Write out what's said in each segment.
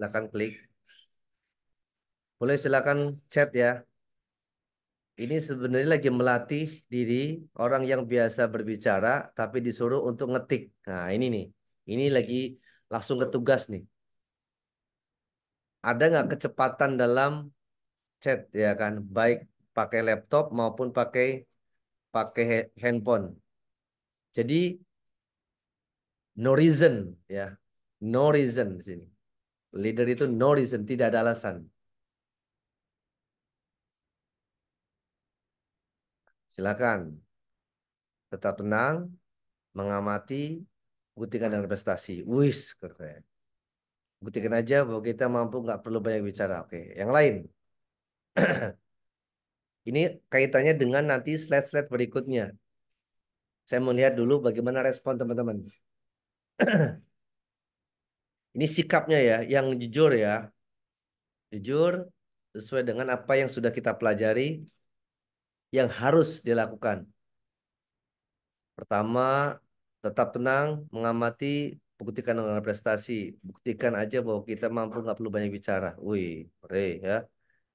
Silakan klik. Boleh silakan chat ya. Ini sebenarnya lagi melatih diri orang yang biasa berbicara tapi disuruh untuk ngetik. Nah, ini nih. Ini lagi langsung ke tugas nih. Ada nggak kecepatan dalam chat ya kan? Baik pakai laptop maupun pakai pakai handphone. Jadi no reason ya. No reason di sini. Leader itu no reason, tidak ada alasan. Silakan tetap tenang, mengamati, buktikan dengan prestasi. Wis, keren. Buktikan aja bahwa kita mampu, nggak perlu banyak bicara. Oke, yang lain. Ini kaitannya dengan nanti slide-slide berikutnya. Saya melihat dulu bagaimana respon teman-teman. Ini sikapnya ya, yang jujur ya. Jujur, sesuai dengan apa yang sudah kita pelajari, yang harus dilakukan. Pertama, tetap tenang, mengamati, buktikan dengan prestasi. Buktikan aja bahwa kita mampu, nggak perlu banyak bicara. Wih, re ya.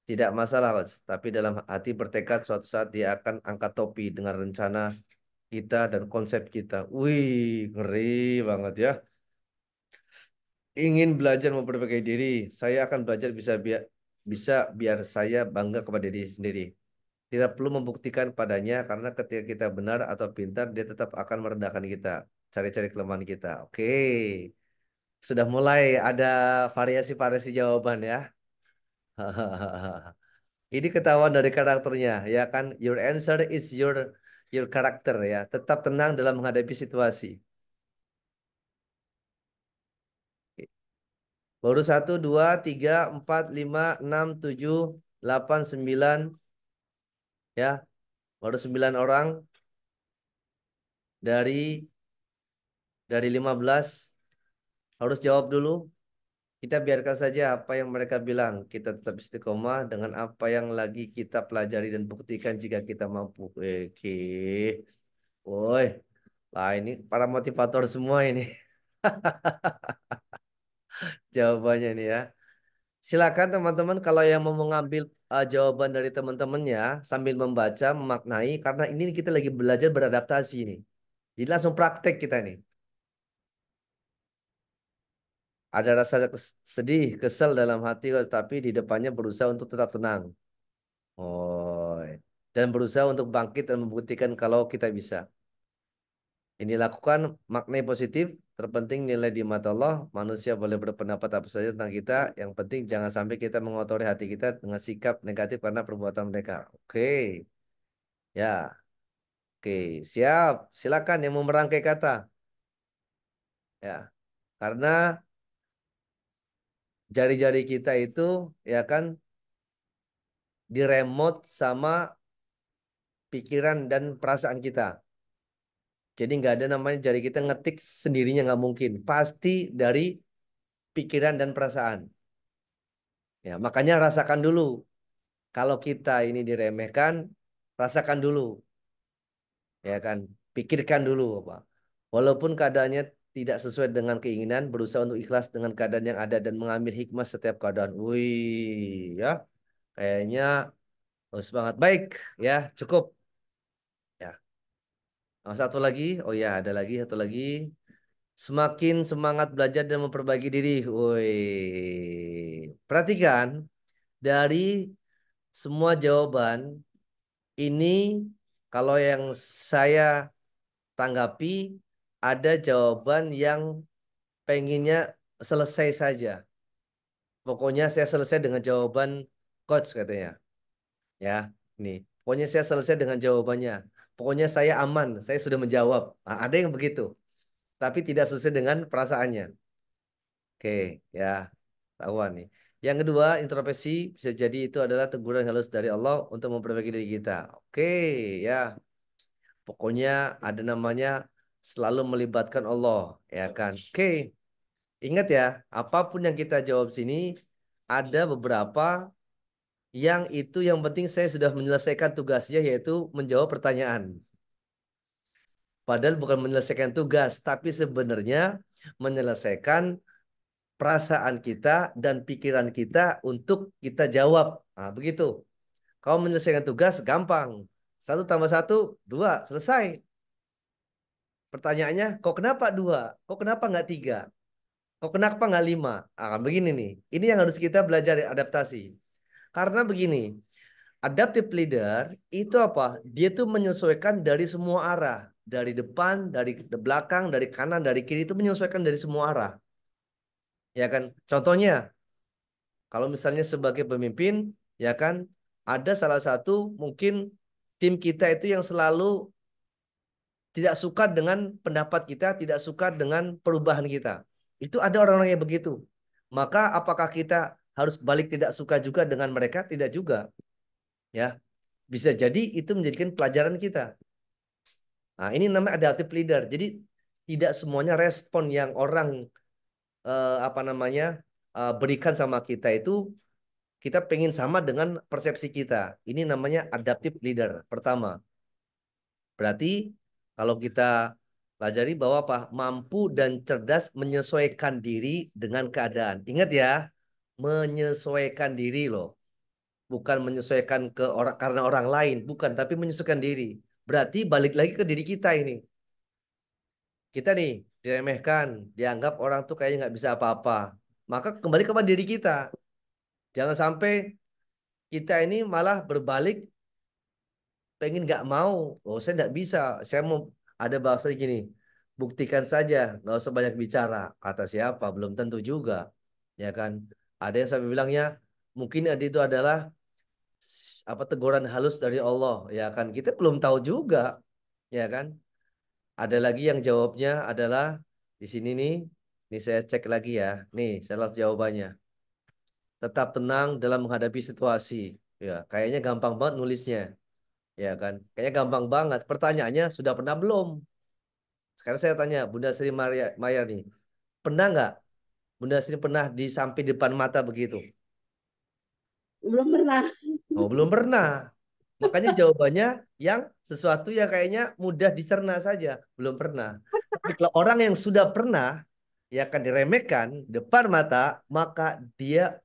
Tidak masalah, Coach. Tapi dalam hati bertekad suatu saat dia akan angkat topi dengan rencana kita dan konsep kita. Wih, ngeri banget ya. Ingin belajar memperbaiki diri, saya akan belajar biar saya bangga kepada diri sendiri. Tidak perlu membuktikan padanya karena ketika kita benar atau pintar, dia tetap akan merendahkan kita. Cari-cari kelemahan kita. Oke. Sudah mulai ada variasi-variasi jawaban ya. Ini ketahuan dari karakternya, ya kan? Your answer is your karakter ya. Tetap tenang dalam menghadapi situasi. Baru satu, dua, tiga, empat, lima, enam, tujuh, delapan, sembilan, ya. Baru 9 orang dari 15 harus jawab dulu. Kita biarkan saja apa yang mereka bilang. Kita tetap istiqomah dengan apa yang lagi kita pelajari dan buktikan jika kita mampu. Oke. Woi, lah ini para motivator semua ini jawabannya nih ya. Silakan teman-teman kalau yang mau mengambil jawaban dari teman-temannya sambil membaca, memaknai karena ini kita lagi belajar beradaptasi nih. Jadi langsung praktek kita nih. Ada rasa sedih, kesel dalam hati, tapi di depannya berusaha untuk tetap tenang. Oh, dan berusaha untuk bangkit dan membuktikan kalau kita bisa. Ini lakukan makna positif, terpenting nilai di mata Allah. Manusia boleh berpendapat apa saja tentang kita. Yang penting jangan sampai kita mengotori hati kita dengan sikap negatif karena perbuatan mereka. Oke, ya, oke, siap. Silakan yang mau merangkai kata. Ya, karena jari-jari kita itu ya kan diremote sama pikiran dan perasaan kita. Jadi nggak ada namanya jari kita ngetik sendirinya nggak mungkin. Pasti dari pikiran dan perasaan. Ya, makanya rasakan dulu. Kalau kita ini diremehkan, rasakan dulu, ya kan? Pikirkan dulu, Pak. Walaupun keadaannya tidak sesuai dengan keinginan, berusaha untuk ikhlas dengan keadaan yang ada dan mengambil hikmah setiap keadaan. Wih, ya, kayaknya harus banget. Baik, ya, cukup. Ya, satu lagi. Oh ya, ada lagi satu lagi. Semakin semangat belajar dan memperbaiki diri. Wih, perhatikan dari semua jawaban ini kalau yang saya tanggapi ada jawaban yang pengennya selesai saja. Pokoknya saya selesai dengan jawaban coach katanya. Ya, nih. Pokoknya saya selesai dengan jawabannya. Pokoknya saya aman, saya sudah menjawab. Nah, ada yang begitu, tapi tidak sesuai dengan perasaannya. Oke, ya, tahuan nih. Yang kedua, introspeksi bisa jadi itu adalah teguran halus dari Allah untuk memperbaiki diri kita. Oke, ya. Pokoknya ada namanya selalu melibatkan Allah, ya kan? Oke, ingat ya, apapun yang kita jawab sini ada beberapa yang itu yang penting saya sudah menyelesaikan tugasnya yaitu menjawab pertanyaan. Padahal bukan menyelesaikan tugas, tapi sebenarnya menyelesaikan perasaan kita dan pikiran kita untuk kita jawab. Nah, begitu. Kau menyelesaikan tugas gampang. Satu tambah satu, dua, selesai. Pertanyaannya, kok kenapa dua? Kok kenapa nggak tiga? Kok kenapa nggak lima? Ah, begini nih. Ini yang harus kita belajar adaptasi. Karena begini, adaptive leader itu apa? Dia tuh menyesuaikan dari semua arah. Dari depan, dari belakang, dari kanan, dari kiri itu menyesuaikan dari semua arah. Ya kan? Contohnya, kalau misalnya sebagai pemimpin, ya kan, ada salah satu mungkin tim kita itu yang selalu tidak suka dengan pendapat kita, tidak suka dengan perubahan kita. Itu ada orang-orang yang begitu. Maka apakah kita harus balik tidak suka juga dengan mereka? Tidak juga, ya. Bisa jadi itu menjadikan pelajaran kita. Nah, ini namanya adaptive leader. Jadi tidak semuanya respon yang orang apa namanya berikan sama kita itu kita pengen sama dengan persepsi kita. Ini namanya adaptive leader. Pertama, berarti kalau kita pelajari bahwa apa? Mampu dan cerdas menyesuaikan diri dengan keadaan. Ingat ya, menyesuaikan diri loh. Bukan menyesuaikan ke orang karena orang lain, bukan, tapi menyesuaikan diri. Berarti balik lagi ke diri kita ini. Kita nih diremehkan, dianggap orang tuh kayaknya nggak bisa apa-apa. Maka kembali kepada diri kita. Jangan sampai kita ini malah berbalik pengen nggak mau. Oh, saya nggak bisa. Saya mau ada bahasa gini. Buktikan saja, nggak usah banyak bicara. Kata siapa? Belum tentu juga, ya kan? Ada yang sampai bilangnya mungkin itu adalah apa teguran halus dari Allah, ya kan? Kita belum tahu juga, ya kan? Ada lagi yang jawabnya adalah di sini nih. Nih saya cek lagi ya. Nih, saya lihat jawabannya. Tetap tenang dalam menghadapi situasi. Ya, kayaknya gampang banget nulisnya. Ya kan? Kayaknya gampang banget. Pertanyaannya sudah pernah belum? Sekarang saya tanya Bunda Sri Maya nih. Pernah nggak Bunda Sri pernah di samping depan mata begitu? Belum pernah. Oh, belum pernah. Makanya jawabannya yang sesuatu yang kayaknya mudah dicerna saja. Belum pernah. Tapi kalau orang yang sudah pernah, ya akan diremehkan depan mata, maka dia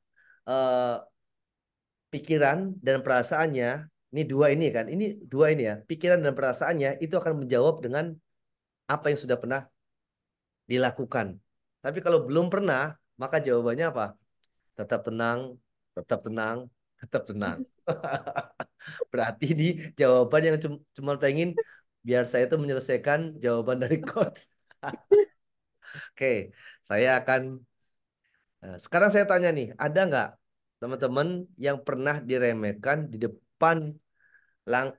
eh, pikiran dan perasaannya, ini dua ini kan, ini dua ini ya, pikiran dan perasaannya itu akan menjawab dengan apa yang sudah pernah dilakukan. Tapi kalau belum pernah, maka jawabannya apa? Tetap tenang, tetap tenang, tetap tenang. Berarti di jawaban yang cuma pengen biar saya itu menyelesaikan jawaban dari coach. Oke, saya akan sekarang saya tanya nih, ada nggak teman-teman yang pernah diremehkan di depan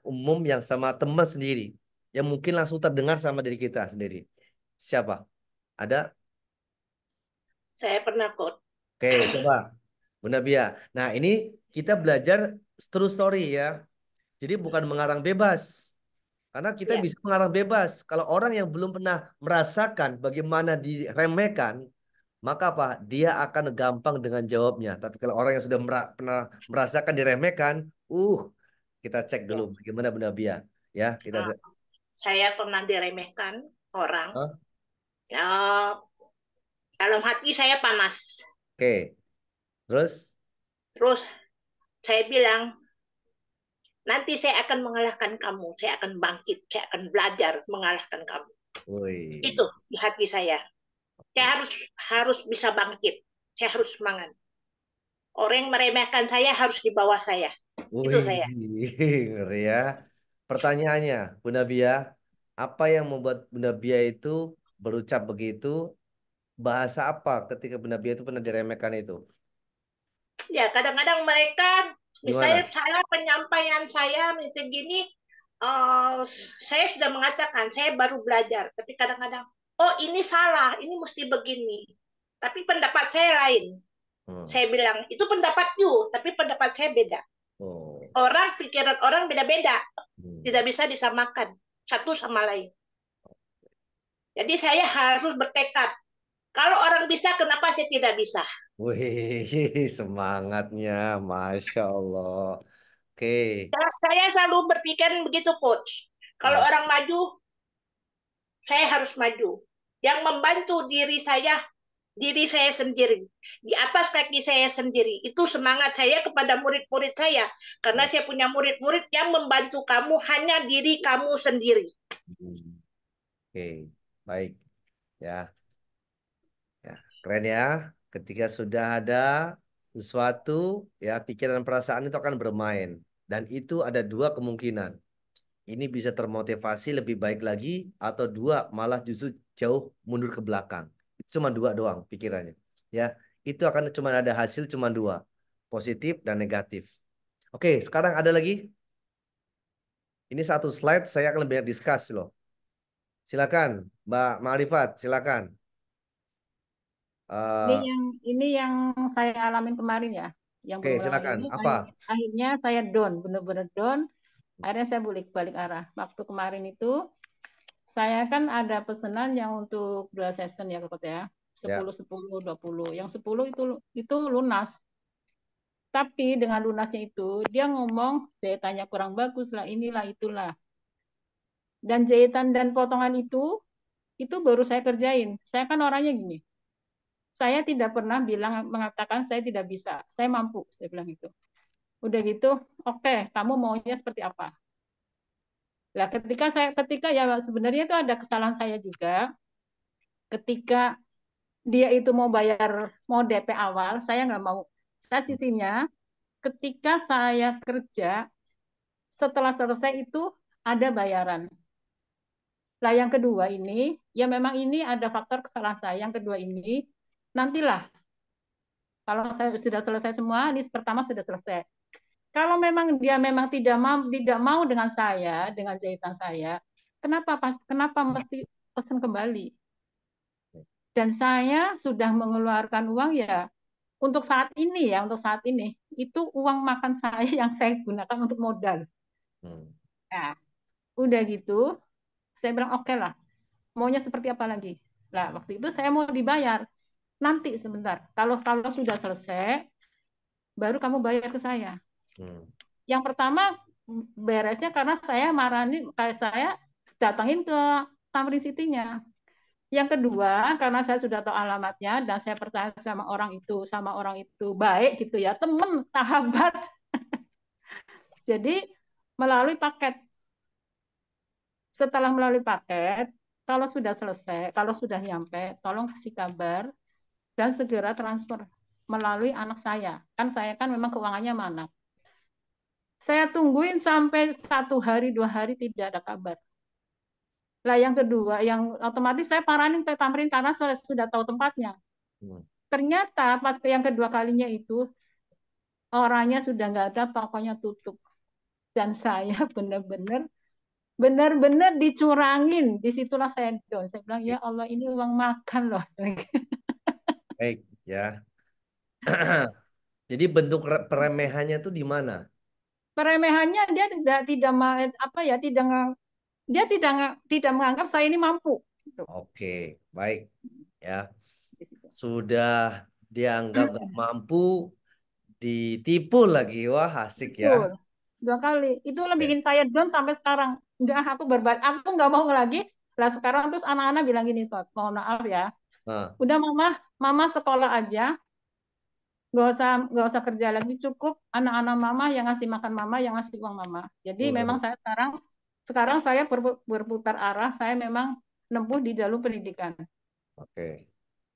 umum yang sama teman sendiri, yang mungkin langsung terdengar sama diri kita sendiri? Siapa? Ada? Saya pernah kok. Oke, coba Bunda Bia. Nah, ini kita belajar true story ya. Jadi bukan mengarang bebas. Karena kita Ya, bisa mengarang bebas. Kalau orang yang belum pernah merasakan bagaimana diremehkan, maka apa? Dia akan gampang dengan jawabnya. Tapi kalau orang yang sudah pernah merasakan diremehkan, kita cek dulu ya. bagaimana Bunda Bia. Ya, kita Nah, saya pernah diremehkan orang. Hah? Nah, dalam hati saya panas. Oke. Terus, Terus saya bilang, nanti saya akan mengalahkan kamu. Saya akan bangkit. Saya akan belajar mengalahkan kamu. woi. Itu di hati saya. Saya harus bisa bangkit. Saya harus semangat. Orang yang meremehkan saya harus di bawah saya. Itu Wih, saya. ngeri ya. Pertanyaannya, Bunda Bia, apa yang membuat Bunda Bia itu berucap begitu? Bahasa apa ketika Bunda Bia itu pernah diremehkan itu? Ya, kadang-kadang mereka, misalnya Gimana? salah penyampaian saya, misalnya gini, eh, saya sudah mengatakan, saya baru belajar. Tapi kadang-kadang, oh ini salah, ini mesti begini. Tapi pendapat saya lain. Hmm. Saya bilang, itu pendapat you, tapi pendapat saya beda. Oh. Orang, pikiran orang beda-beda. Hmm. Tidak bisa disamakan satu sama lain. Jadi saya harus bertekad. Kalau orang bisa, kenapa saya tidak bisa? Wih, semangatnya, Masya Allah. Oke. Saya selalu berpikir begitu, Coach. Kalau Ah, orang maju, saya harus maju. Yang membantu diri saya diri saya sendiri, di atas kaki saya sendiri. Itu semangat saya kepada murid-murid saya. Karena saya punya murid-murid yang membantu kamu hanya diri kamu sendiri. Hmm. Oke, baik ya. Ya, keren ya. Ketika sudah ada sesuatu, ya pikiran dan perasaan itu akan bermain. Dan itu ada dua kemungkinan. Ini bisa termotivasi lebih baik lagi, atau dua malah justru jauh mundur ke belakang. Cuma dua doang pikirannya. Ya, itu akan cuma ada hasil cuma dua, positif dan negatif. Oke, sekarang ada lagi. Ini satu slide saya akan lebih discuss loh. Silakan, Mbak Ma'rifat, silakan. Ini Eh, yang ini yang saya alamin kemarin ya, yang oke, berulang-ulang silakan. ini Apa? akhirnya saya down, bener-bener down. Akhirnya saya balik arah. Waktu kemarin itu saya kan ada pesanan yang untuk 2 season ya Kak ya. Ya. 10, 10, 20. Yang 10 itu lunas. Tapi dengan lunasnya itu dia ngomong jahitannya kurang bagus lah, inilah itulah. Dan jahitan dan potongan itu baru saya kerjain. Saya kan orangnya gini. Saya tidak pernah bilang mengatakan saya tidak bisa. Saya mampu, saya bilang itu. Udah gitu, oke, kamu maunya seperti apa? Lah ketika ya sebenarnya itu ada kesalahan saya juga. Ketika dia itu mau DP awal, saya nggak mau. Saya sistemnya ketika saya kerja setelah selesai itu ada bayaran. Lah yang kedua ini, ya memang ini ada faktor kesalahan saya. Yang kedua ini, nantilah kalau saya sudah selesai semua, ini pertama sudah selesai. Kalau memang dia memang tidak mau dengan saya, dengan jahitan saya, kenapa mesti pesan kembali? Dan saya sudah mengeluarkan uang ya untuk saat ini itu uang makan saya yang saya gunakan untuk modal. Hmm. Nah, udah gitu, saya bilang oke okay lah, maunya seperti apa lagi? Lah, waktu itu saya mau dibayar. Nanti sebentar, kalau kalau sudah selesai, baru kamu bayar ke saya. Hmm. Yang pertama beresnya karena saya marani kayak saya datangin ke Tamrin City-nya. Yang kedua, karena saya sudah tahu alamatnya dan saya percaya sama orang itu baik gitu ya, teman, sahabat. Jadi melalui paket. Setelah melalui paket, kalau sudah selesai, kalau sudah nyampe, tolong kasih kabar dan segera transfer melalui anak saya. Kan saya kan memang keuangannya mana. Saya tungguin sampai 1 hari, 2 hari tidak ada kabar. Lah yang kedua, yang otomatis saya paranin ke Tamrin karena sudah tahu tempatnya. Hmm. Ternyata pas yang kedua kalinya itu orangnya sudah nggak ada, tokonya tutup. Dan saya benar-benar dicurangin. Disitulah saya down. Saya bilang ya Oke, Allah ini uang makan loh. baik ya. Jadi bentuk peremehannya tuh di mana? Peremehannya dia apa ya dia tidak menganggap saya ini mampu. Gitu. Oke, baik ya. Sudah dianggap gak mampu, ditipu lagi. Wah, asik ya. Betul. 2 kali. Itulah Oke. bikin saya down sampai sekarang. Enggak, aku nggak mau lagi. Lah sekarang terus anak-anak bilang gini, Scott, mohon maaf ya. Nah, Udah mama sekolah aja, nggak usah kerja lagi, cukup anak-anak mama yang ngasih makan mama, yang ngasih uang mama. Jadi memang waduh. saya sekarang saya berputar arah, saya memang menempuh di jalur pendidikan. Oke.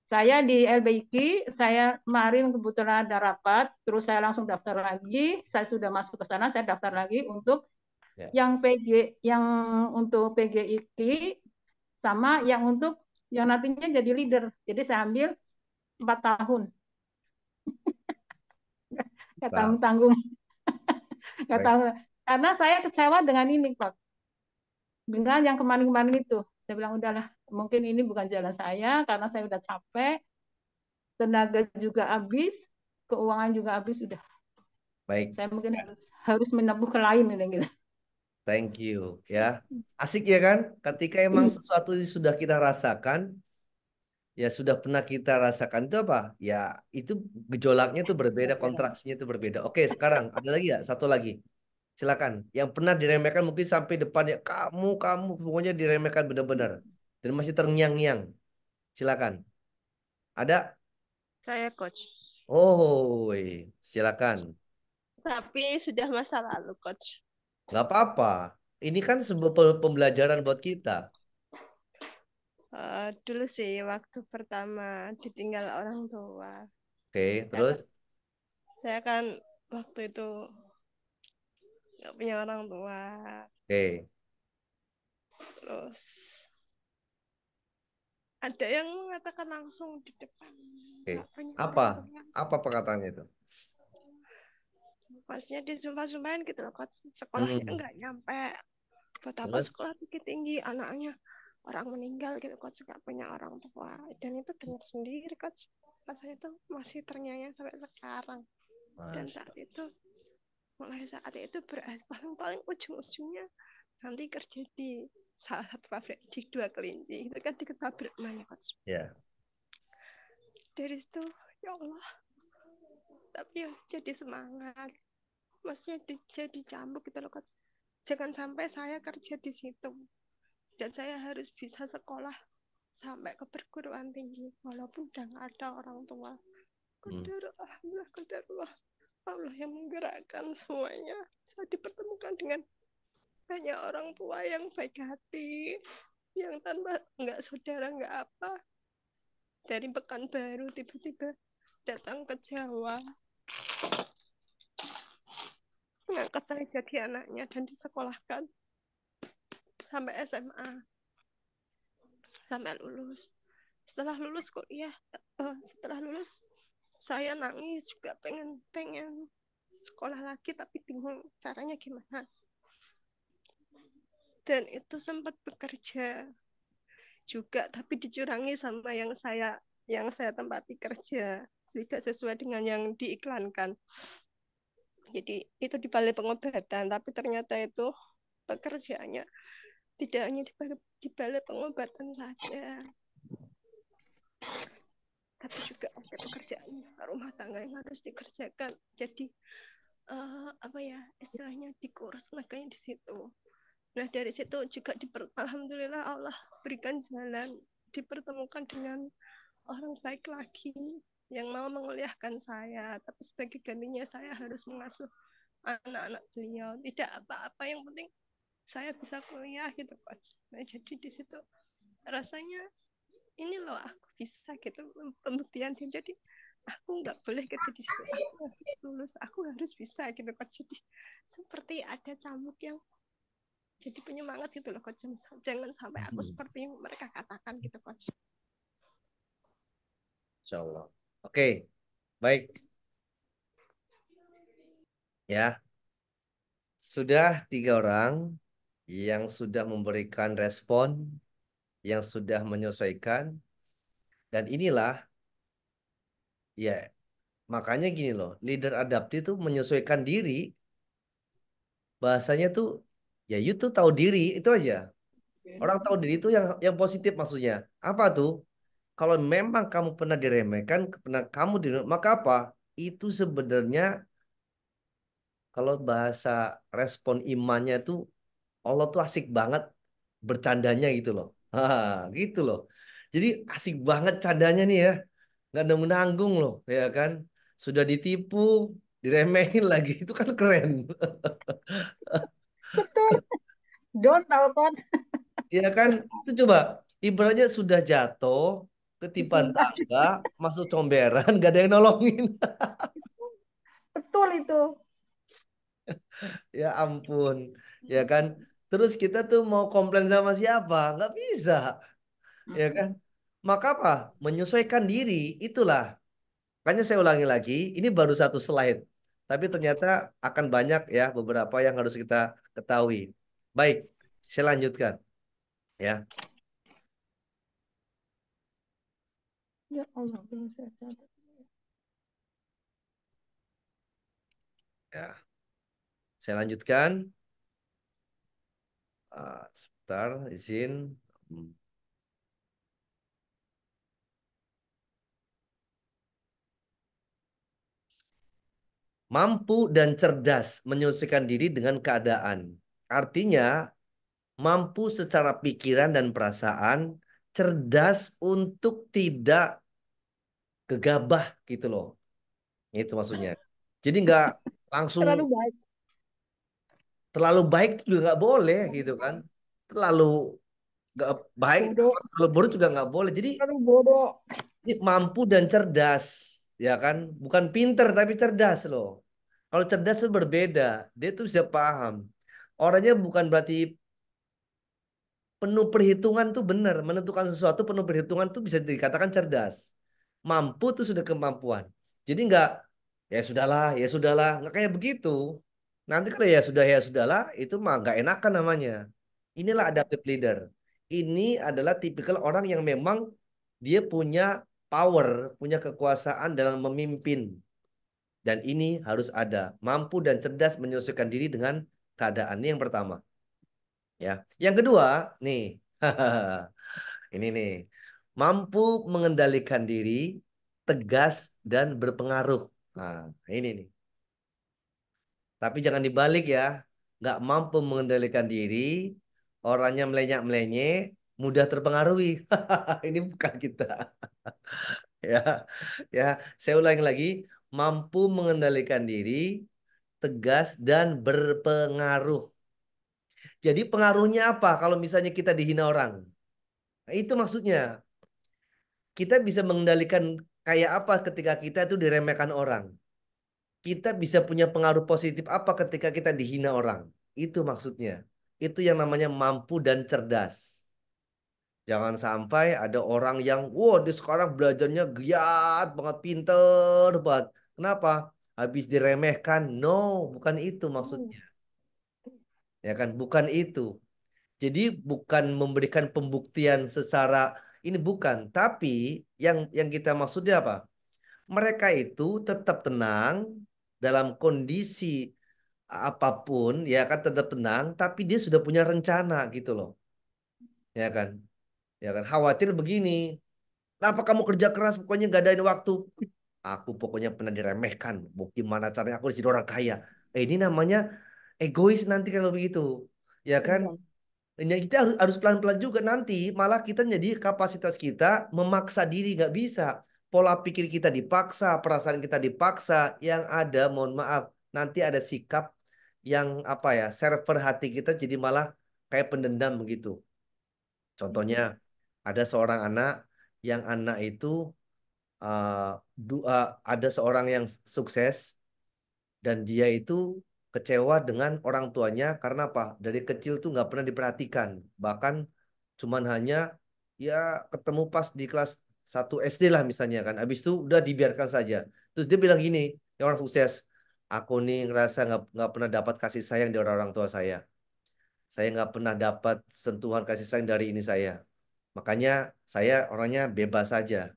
Saya di LBIQ, saya kemarin kebetulan ada rapat, terus saya langsung daftar lagi, saya sudah masuk ke sana, saya daftar lagi untuk Ya. yang PG, yang untuk PGIQ, sama yang untuk yang nantinya jadi leader. Jadi saya ambil 4 tahun, nggak Nah, tanggung-tanggung, nggak baik. tanggung. Karena saya kecewa dengan ini, Pak. Dengan yang kemarin-kemarin itu. Saya bilang, udahlah, mungkin ini bukan jalan saya, karena saya udah capek, tenaga juga habis, keuangan juga habis, udah. Baik. Saya mungkin Ya, harus menempuh ke lain ini gitu. thank you ya. Asik ya kan? Ketika emang sesuatu yang sudah kita rasakan, ya sudah pernah kita rasakan itu apa? Ya itu gejolaknya itu berbeda, kontraksinya itu berbeda. Oke, sekarang ada lagi ya? Satu lagi. Silakan. Yang pernah diremehkan mungkin sampai depannya kamu pokoknya diremehkan benar-benar dan masih terngiang-ngiang. Silakan. Ada? Saya coach. Oh, silakan. Tapi sudah masa lalu coach. Nggak apa-apa. Ini kan sebuah pembelajaran buat kita. Dulu sih waktu pertama ditinggal orang tua. Oke, Ya terus? kan, saya kan waktu itu nggak punya orang tua. Oke, Terus ada yang mengatakan langsung di depan oke. nggak punya Apa? orang tua. Apa perkataannya itu? Maksudnya disumpah-sumpahin gitu loh coach. Sekolahnya Hmm. nggak nyampe. Buat apa Terus? sekolah tinggi-tinggi anaknya orang meninggal gitu coach nggak punya orang tua. Dan itu dengar sendiri coach. Rasanya itu masih terngiang sampai sekarang. Dan saat itu paling ujung-ujungnya nanti kerja di salah satu pabrik di Dua Kelinci itu kan di pabrik mana coach. Ya. Dari situ ya Allah, tapi ya jadi semangat, maksudnya jadi cambuk gitu loh coach. Jangan sampai saya kerja di situ dan saya harus bisa sekolah sampai ke perguruan tinggi walaupun udah nggak ada orang tua. Qadarullah, Allah yang menggerakkan semuanya. Saya dipertemukan dengan banyak orang tua yang baik hati, yang tanpa nggak saudara nggak apa, dari Pekanbaru tiba-tiba datang ke Jawa, mengangkat saya jadi anaknya dan disekolahkan sampai SMA, sampai lulus. Setelah lulus kuliah, setelah lulus saya nangis juga pengen sekolah lagi tapi bingung caranya gimana. Dan itu sempat bekerja juga tapi dicurangi sama yang saya tempati kerja, tidak sesuai dengan yang diiklankan. Jadi itu di balai pengobatan, tapi ternyata itu pekerjaannya tidak hanya di balai pengobatan saja, tapi juga ada pekerjaan rumah tangga yang harus dikerjakan. Jadi apa ya istilahnya dikuras tenaganya di situ. Nah dari situ juga alhamdulillah Allah berikan jalan, dipertemukan dengan orang baik lagi yang mau menguliahkan saya, tapi sebagai gantinya saya harus mengasuh anak-anak beliau. Tidak apa-apa, yang penting saya bisa kuliah gitu coach. Nah jadi di situ rasanya ini loh aku bisa gitu, pembuktian. Jadi aku nggak boleh kerja di situ, aku harus lulus, aku harus bisa gitu coach. Jadi seperti ada cambuk yang jadi penyemangat gitu loh coach. Jangan sampai aku seperti mereka katakan gitu coach. Insya Allah. Oke, baik. Ya, sudah 3 orang yang sudah memberikan respon, yang sudah menyesuaikan, dan inilah ya makanya gini loh, leader adaptif itu menyesuaikan diri. Bahasanya tuh ya YouTube tahu diri itu aja. Orang tahu diri itu yang positif maksudnya. Apa tuh? Kalau memang kamu pernah diremehkan, pernah kamu maka apa? Itu sebenarnya kalau bahasa respon imannya itu Allah tuh asik banget bercandanya gitu loh. Gitu loh. Jadi asik banget candanya nih ya. Nggak nanggung-nanggung loh, ya kan? Sudah ditipu, diremehin lagi. Itu kan keren. Betul. Don't tahu kan Ya kan? Itu coba. Ibaratnya sudah jatuh, ketipan ketimpa. tangga, masuk comberan, gak ada yang nolongin. Betul itu. Ya ampun. Ya kan? Terus kita tuh mau komplain sama siapa? Nggak bisa. Ya kan? Maka apa? Menyesuaikan diri. Itulah. Makanya saya ulangi lagi. Ini baru satu slide. Tapi ternyata akan banyak ya beberapa yang harus kita ketahui. Baik. Saya lanjutkan. Ya. Ya Allah, belum saya catat. Ya. Saya lanjutkan. Sebentar, izin. Hmm. Mampu dan cerdas menyesuaikan diri dengan keadaan. Artinya, mampu secara pikiran dan perasaan, cerdas untuk tidak gegabah gitu loh. Itu maksudnya. Jadi nggak langsung Terlalu baik. terlalu baik itu juga nggak boleh gitu kan. Terlalu nggak baik, Bodoh. terlalu buruk juga nggak boleh. Jadi Terlalu bodoh. ini mampu dan cerdas, ya kan? Bukan pinter tapi cerdas loh. Kalau cerdas itu berbeda. Dia tuh bisa paham. Orangnya bukan berarti penuh perhitungan tuh benar. Menentukan sesuatu penuh perhitungan tuh bisa dikatakan cerdas. Mampu tuh sudah kemampuan. Jadi nggak ya sudahlah, nggak kayak begitu. Nanti kalau ya sudahlah, itu mah nggak enakan namanya. Inilah adaptive leader. Ini adalah tipikal orang yang memang dia punya power, punya kekuasaan dalam memimpin. Dan ini harus ada. Mampu dan cerdas menyesuaikan diri dengan keadaan. Ini yang pertama. Ya. Yang kedua, nih. Ini nih. Mampu mengendalikan diri, tegas dan berpengaruh. Nah, ini nih. Tapi jangan dibalik ya. Nggak mampu mengendalikan diri, orangnya melenyek-melenyek, mudah terpengaruhi. Ini bukan kita. Ya, ya. Saya ulangi lagi. Mampu mengendalikan diri, tegas dan berpengaruh. Jadi pengaruhnya apa kalau misalnya kita dihina orang? Nah, itu maksudnya. Kita bisa mengendalikan kayak apa ketika kita itu diremehkan orang. Kita bisa punya pengaruh positif apa ketika kita dihina orang. Itu maksudnya. Itu yang namanya mampu dan cerdas. Jangan sampai ada orang yang, wah, dia sekarang belajarnya giat banget, pinter banget. Kenapa? Habis diremehkan. No, bukan itu maksudnya. Ya kan, bukan itu. Jadi bukan memberikan pembuktian secara ini bukan, tapi yang kita maksudnya apa? Mereka itu tetap tenang dalam kondisi apapun, ya kan tetap tenang, tapi dia sudah punya rencana gitu loh, ya kan? Ya kan? Khawatir begini, kenapa kamu kerja keras pokoknya gak adain waktu? Aku pokoknya pernah diremehkan. Mau gimana caranya aku jadi orang kaya? Ini namanya egois nanti kalau begitu, ya kan? Sombong. Ya, kita harus pelan-pelan juga nanti malah kita jadi kapasitas kita memaksa diri nggak bisa. Pola pikir kita dipaksa, perasaan kita dipaksa. Yang ada, mohon maaf, nanti ada sikap yang apa ya, server hati kita jadi malah kayak pendendam begitu. Contohnya ada seorang anak yang anak itu uh, ada seorang yang sukses dan dia itu kecewa dengan orang tuanya karena apa? Dari kecil tuh nggak pernah diperhatikan. Bahkan cuman hanya ya ketemu pas di kelas 1 SD lah misalnya kan. Habis itu udah dibiarkan saja. Terus dia bilang gini, yang orang sukses, aku nih ngerasa nggak pernah dapat kasih sayang dari orang tua saya. Saya nggak pernah dapat sentuhan kasih sayang dari ini saya. Makanya saya orangnya bebas saja.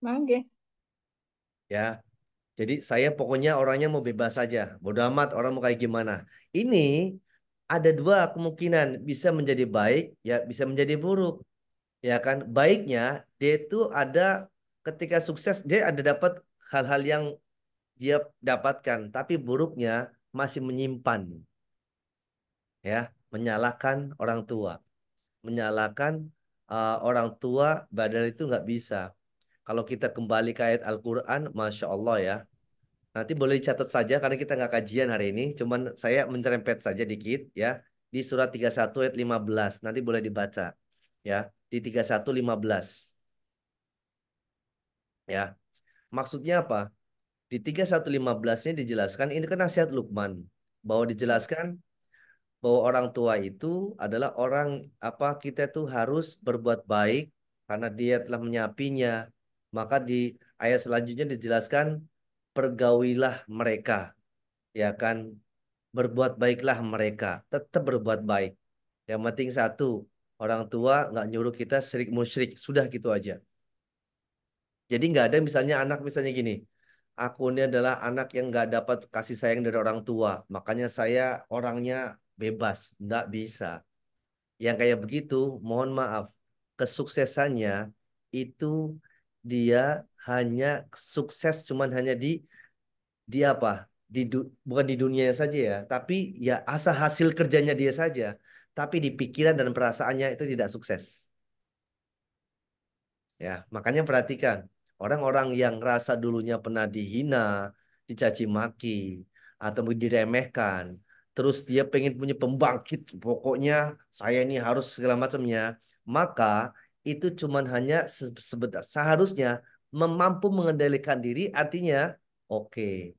Mangge. Ya, jadi saya pokoknya orangnya mau bebas saja. Bodo amat orang mau kayak gimana. Ini ada dua kemungkinan. Bisa menjadi baik, ya bisa menjadi buruk. Ya kan? Baiknya dia itu ada ketika sukses dia ada dapat hal-hal yang dia dapatkan. Tapi buruknya masih menyimpan. Ya, menyalahkan orang tua. Menyalahkan orang tua badal itu nggak bisa. Kalau kita kembali ke ayat Al-Quran, Masya Allah ya. Nanti boleh dicatat saja karena kita nggak kajian hari ini. Cuman saya mencerempet saja dikit ya. Di surat 31 ayat 15. Nanti boleh dibaca. Ya. Di 31:15. Ya. Maksudnya apa? Di 31:15-nya dijelaskan. Ini kan nasihat Luqman. Bahwa dijelaskan bahwa orang tua itu adalah orang apa kita tuh harus berbuat baik karena dia telah menyapinya. Maka di ayat selanjutnya dijelaskan pergaulilah mereka. Ya kan? Berbuat baiklah mereka, tetap berbuat baik. Yang penting satu, orang tua nggak nyuruh kita syirik musyrik, sudah gitu aja. Jadi nggak ada misalnya anak misalnya gini, aku ini adalah anak yang nggak dapat kasih sayang dari orang tua, makanya saya orangnya bebas, nggak bisa. Yang kayak begitu, mohon maaf, kesuksesannya itu dia hanya sukses cuman hanya di apa? bukan di dunianya saja ya, tapi ya asal hasil kerjanya dia saja, tapi di pikiran dan perasaannya itu tidak sukses. Ya, makanya perhatikan orang-orang yang rasa dulunya pernah dihina, dicaci maki, atau diremehkan, terus dia pengen punya pembangkit, pokoknya saya ini harus segala macamnya, maka itu cuman hanya sebentar. Seharusnya mampu mengendalikan diri, artinya oke.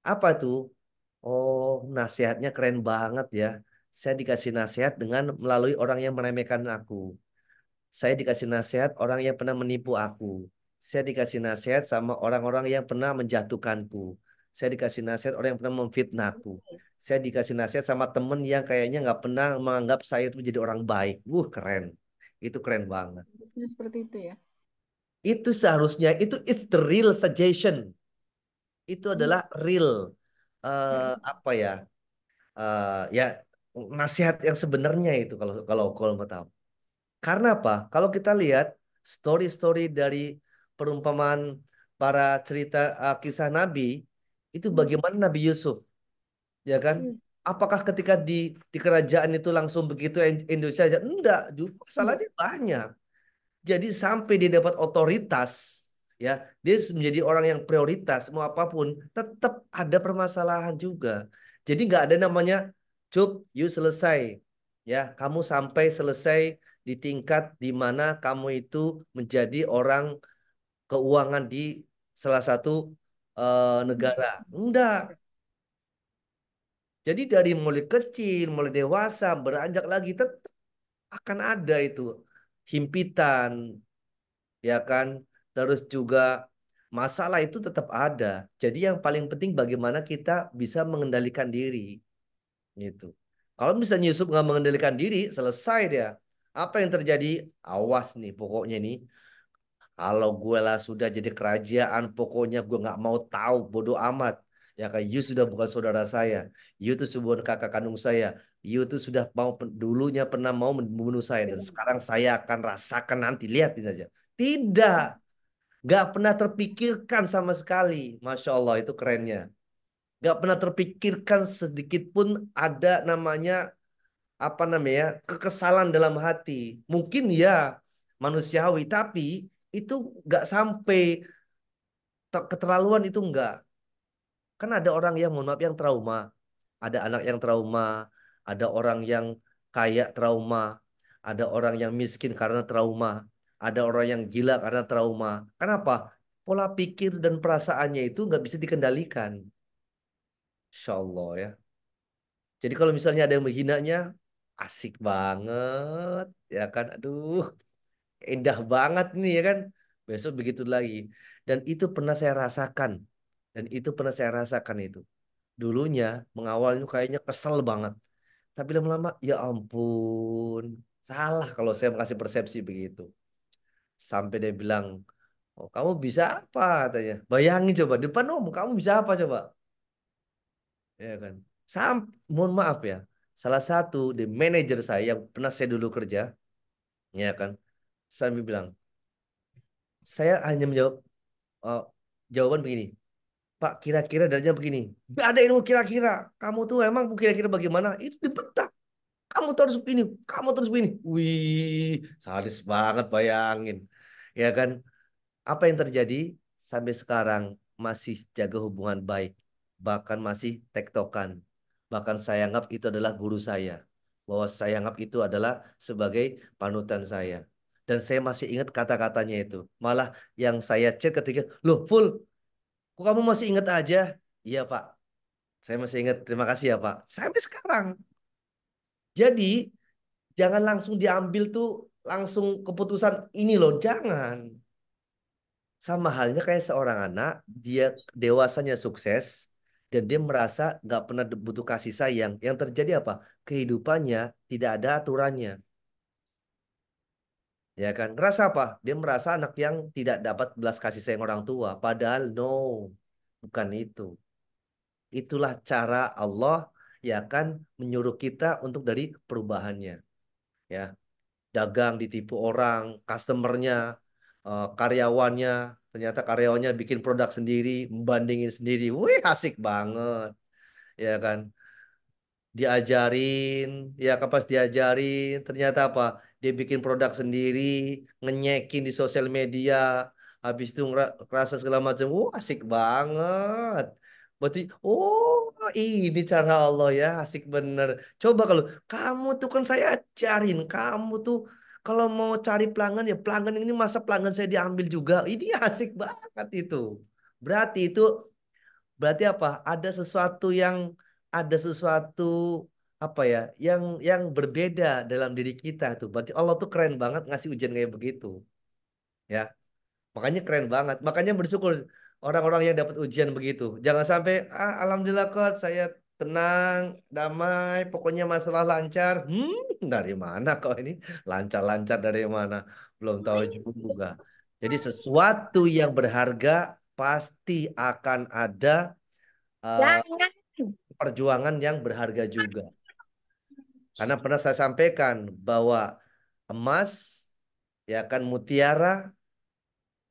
Apa tuh? Oh, nasihatnya keren banget ya. Saya dikasih nasihat dengan melalui orang yang meremehkan aku. Saya dikasih nasihat orang yang pernah menipu aku. Saya dikasih nasihat sama orang-orang yang pernah menjatuhkanku. Saya dikasih nasihat orang yang pernah memfitnahku. Saya dikasih nasihat sama temen yang kayaknya nggak pernah menganggap saya itu menjadi orang baik. Keren. Itu keren banget. Seperti itu ya. Itu seharusnya, itu it's the real suggestion. Itu adalah real, apa ya, ya nasihat yang sebenarnya itu kalau kalau mau tahu. Karena apa? Kalau kita lihat story-story dari perumpamaan para cerita, kisah Nabi, itu bagaimana Nabi Yusuf, ya kan? Apakah ketika di kerajaan itu langsung begitu Indonesia aja? Enggak, masalahnya banyak. Jadi sampai dia dapat otoritas, ya, dia menjadi orang yang prioritas, mau apapun, tetap ada permasalahan juga. Jadi nggak ada namanya, cup, you selesai, ya, kamu sampai selesai di tingkat di mana kamu itu menjadi orang keuangan di salah satu negara. Enggak. Jadi dari mulai kecil, mulai dewasa, beranjak lagi, tetap akan ada itu himpitan, ya kan? Terus juga masalah itu tetap ada. Jadi yang paling penting bagaimana kita bisa mengendalikan diri, gitu. Kalau misalnya Yusuf nggak mengendalikan diri, selesai dia. Apa yang terjadi? Awas nih, pokoknya nih. Kalau gue lah sudah jadi kerajaan, pokoknya gue nggak mau tahu, bodoh amat. Ya kan, you sudah bukan saudara saya, you tuh bukan kakak kandung saya, you tuh sudah mau dulunya pernah mau membunuh saya dan sekarang saya akan rasakan nanti, lihatin aja. Tidak. Gak pernah terpikirkan sama sekali. Masya Allah, itu kerennya. Gak pernah terpikirkan sedikit pun ada namanya, apa namanya, kekesalan dalam hati. Mungkin ya manusiawi, tapi itu gak sampai keterlaluan, itu enggak. Kan ada orang yang, mohon maaf, yang trauma. Ada anak yang trauma. Ada orang yang kaya trauma. Ada orang yang miskin karena trauma. Ada orang yang gila karena trauma. Kenapa? Pola pikir dan perasaannya itu nggak bisa dikendalikan. Insya Allah ya. Jadi kalau misalnya ada yang menghinanya, asik banget. Ya kan? Aduh, indah banget nih ya kan. Besok begitu lagi. Dan itu pernah saya rasakan. Dan itu pernah saya rasakan itu. Dulunya mengawalnya kayaknya kesel banget. Tapi lama-lama, ya ampun. Salah kalau saya kasih persepsi begitu. Sampai dia bilang, oh, kamu bisa apa? Katanya. Bayangin coba, depan om, kamu bisa apa coba? Ya kan. Sam, mohon maaf ya. Salah satu di manajer saya yang pernah saya dulu kerja, ya kan. Sambil bilang, saya hanya menjawab, eh, jawaban begini. Pak, kira-kira darinya begini. Gak ada ilmu kira-kira. Kamu tuh emang kira-kira bagaimana? Itu dibentak. Kamu tuh harus begini. Kamu terus begini. Wih, sadis banget, bayangin. Ya kan. Apa yang terjadi sampai sekarang, masih jaga hubungan baik, bahkan masih tektokan. Bahkan saya anggap itu adalah guru saya, bahwa saya anggap itu adalah sebagai panutan saya. Dan saya masih ingat kata-katanya itu. Malah yang saya chat ketika, loh full, kok kamu masih ingat aja? Iya Pak, saya masih ingat. Terima kasih ya Pak. Sampai sekarang. Jadi jangan langsung diambil tuh langsung keputusan ini loh, jangan. Sama halnya kayak seorang anak, dia dewasanya sukses dan dia merasa nggak pernah butuh kasih sayang. Yang terjadi apa? Kehidupannya tidak ada aturannya, ya kan? Ngerasa apa? Dia merasa anak yang tidak dapat belas kasih sayang orang tua. Padahal no, bukan itu. Itulah cara Allah, ya kan, menyuruh kita untuk dari perubahannya. Ya, dagang ditipu orang, customernya, karyawannya. ternyata karyawannya bikin produk sendiri, membandingin sendiri. Wih, asik banget, ya kan? Diajarin, ya kan pas diajarin, ternyata apa? Dia bikin produk sendiri, ngenyekin di sosial media, habis itu ngerasa segala macam. Asik banget. Berarti, oh ini cara Allah ya, asik bener. Coba kalau kamu tuh kan saya ajarin, kamu tuh kalau mau cari pelanggan ya pelanggan ini masa pelanggan saya diambil juga. Ini asik banget itu. Berarti itu Berarti apa? Ada sesuatu apa ya? Yang berbeda dalam diri kita tuh. Berarti Allah tuh keren banget ngasih ujian kayak begitu, ya. Makanya keren banget. Makanya bersyukur orang-orang yang dapat ujian begitu. Jangan sampai alhamdulillah kok saya tenang, damai, pokoknya masalah lancar. Dari mana kok ini? Lancar-lancar dari mana? Belum tahu juga. Jadi sesuatu yang berharga pasti akan ada eh, Jangan. perjuangan yang berharga juga. Karena pernah saya sampaikan bahwa emas, ya kan mutiara,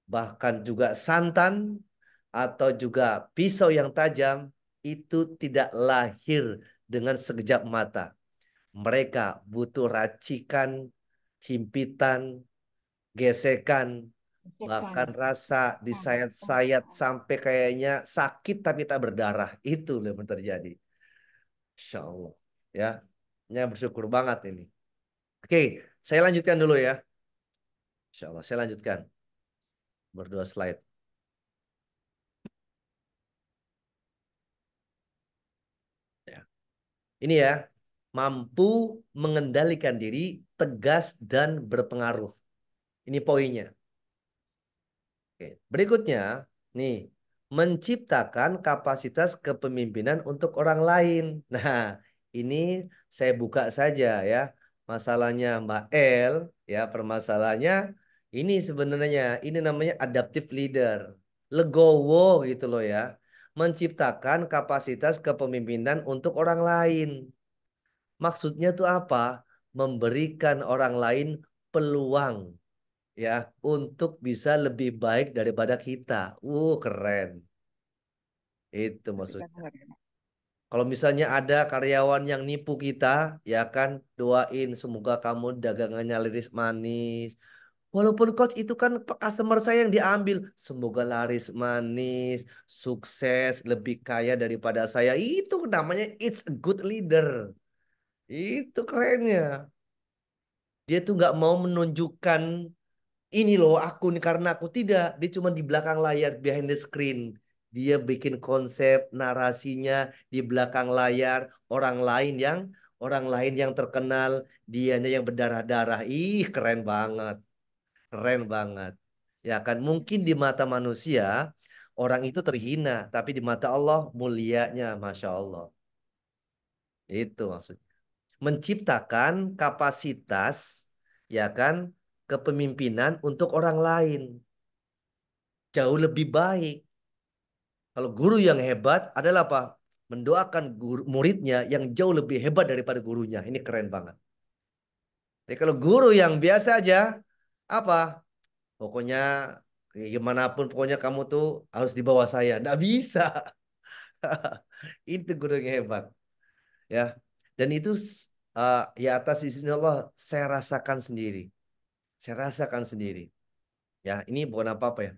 bahkan juga santan atau juga pisau yang tajam itu tidak lahir dengan sekejap mata. Mereka butuh racikan, himpitan, gesekan, bahkan Bukan. rasa disayat-sayat sampai kayaknya sakit tapi tak berdarah. Itu yang terjadi. Insya Allah. Ya, bersyukur banget ini. Oke, saya lanjutkan dulu ya. Insya Allah, saya lanjutkan. Berdua slide. Ya. Ini ya, mampu mengendalikan diri, tegas dan berpengaruh. Ini poinnya. Oke. Berikutnya, nih, menciptakan kapasitas kepemimpinan untuk orang lain. Nah, ini saya buka saja ya. Masalahnya Mbak El, ya permasalahannya ini sebenarnya, ini namanya adaptive leader. Legowo gitu loh ya. Menciptakan kapasitas kepemimpinan untuk orang lain. Maksudnya tuh apa? Memberikan orang lain peluang ya untuk bisa lebih baik daripada kita. Keren. Itu maksudnya. Kalau misalnya ada karyawan yang nipu kita, ya kan doain semoga kamu dagangannya laris manis. Walaupun coach itu kan customer saya yang diambil, semoga laris manis, sukses, lebih kaya daripada saya. Itu namanya it's a good leader. Itu kerennya. Dia tuh nggak mau menunjukkan ini loh aku nih karena aku tidak. Dia cuma di belakang layar, behind the screen. Dia bikin konsep narasinya di belakang layar. Orang lain yang orang lain yang terkenal, dianya yang berdarah-darah. Ih, keren banget. Keren banget. Ya kan mungkin di mata manusia orang itu terhina, tapi di mata Allah mulianya, masya Allah. Itu maksudnya. Menciptakan kapasitas, ya kan, kepemimpinan untuk orang lain jauh lebih baik. Kalau guru yang hebat adalah apa? Mendoakan muridnya yang jauh lebih hebat daripada gurunya. Ini keren banget. Jadi kalau guru yang biasa aja, apa? Pokoknya gimana pun pokoknya kamu tuh harus di bawah saya. Nggak bisa. Itu guru yang hebat. Ya. Dan itu ya atas izin Allah saya rasakan sendiri. Saya rasakan sendiri. Ya, ini bukan apa-apa ya.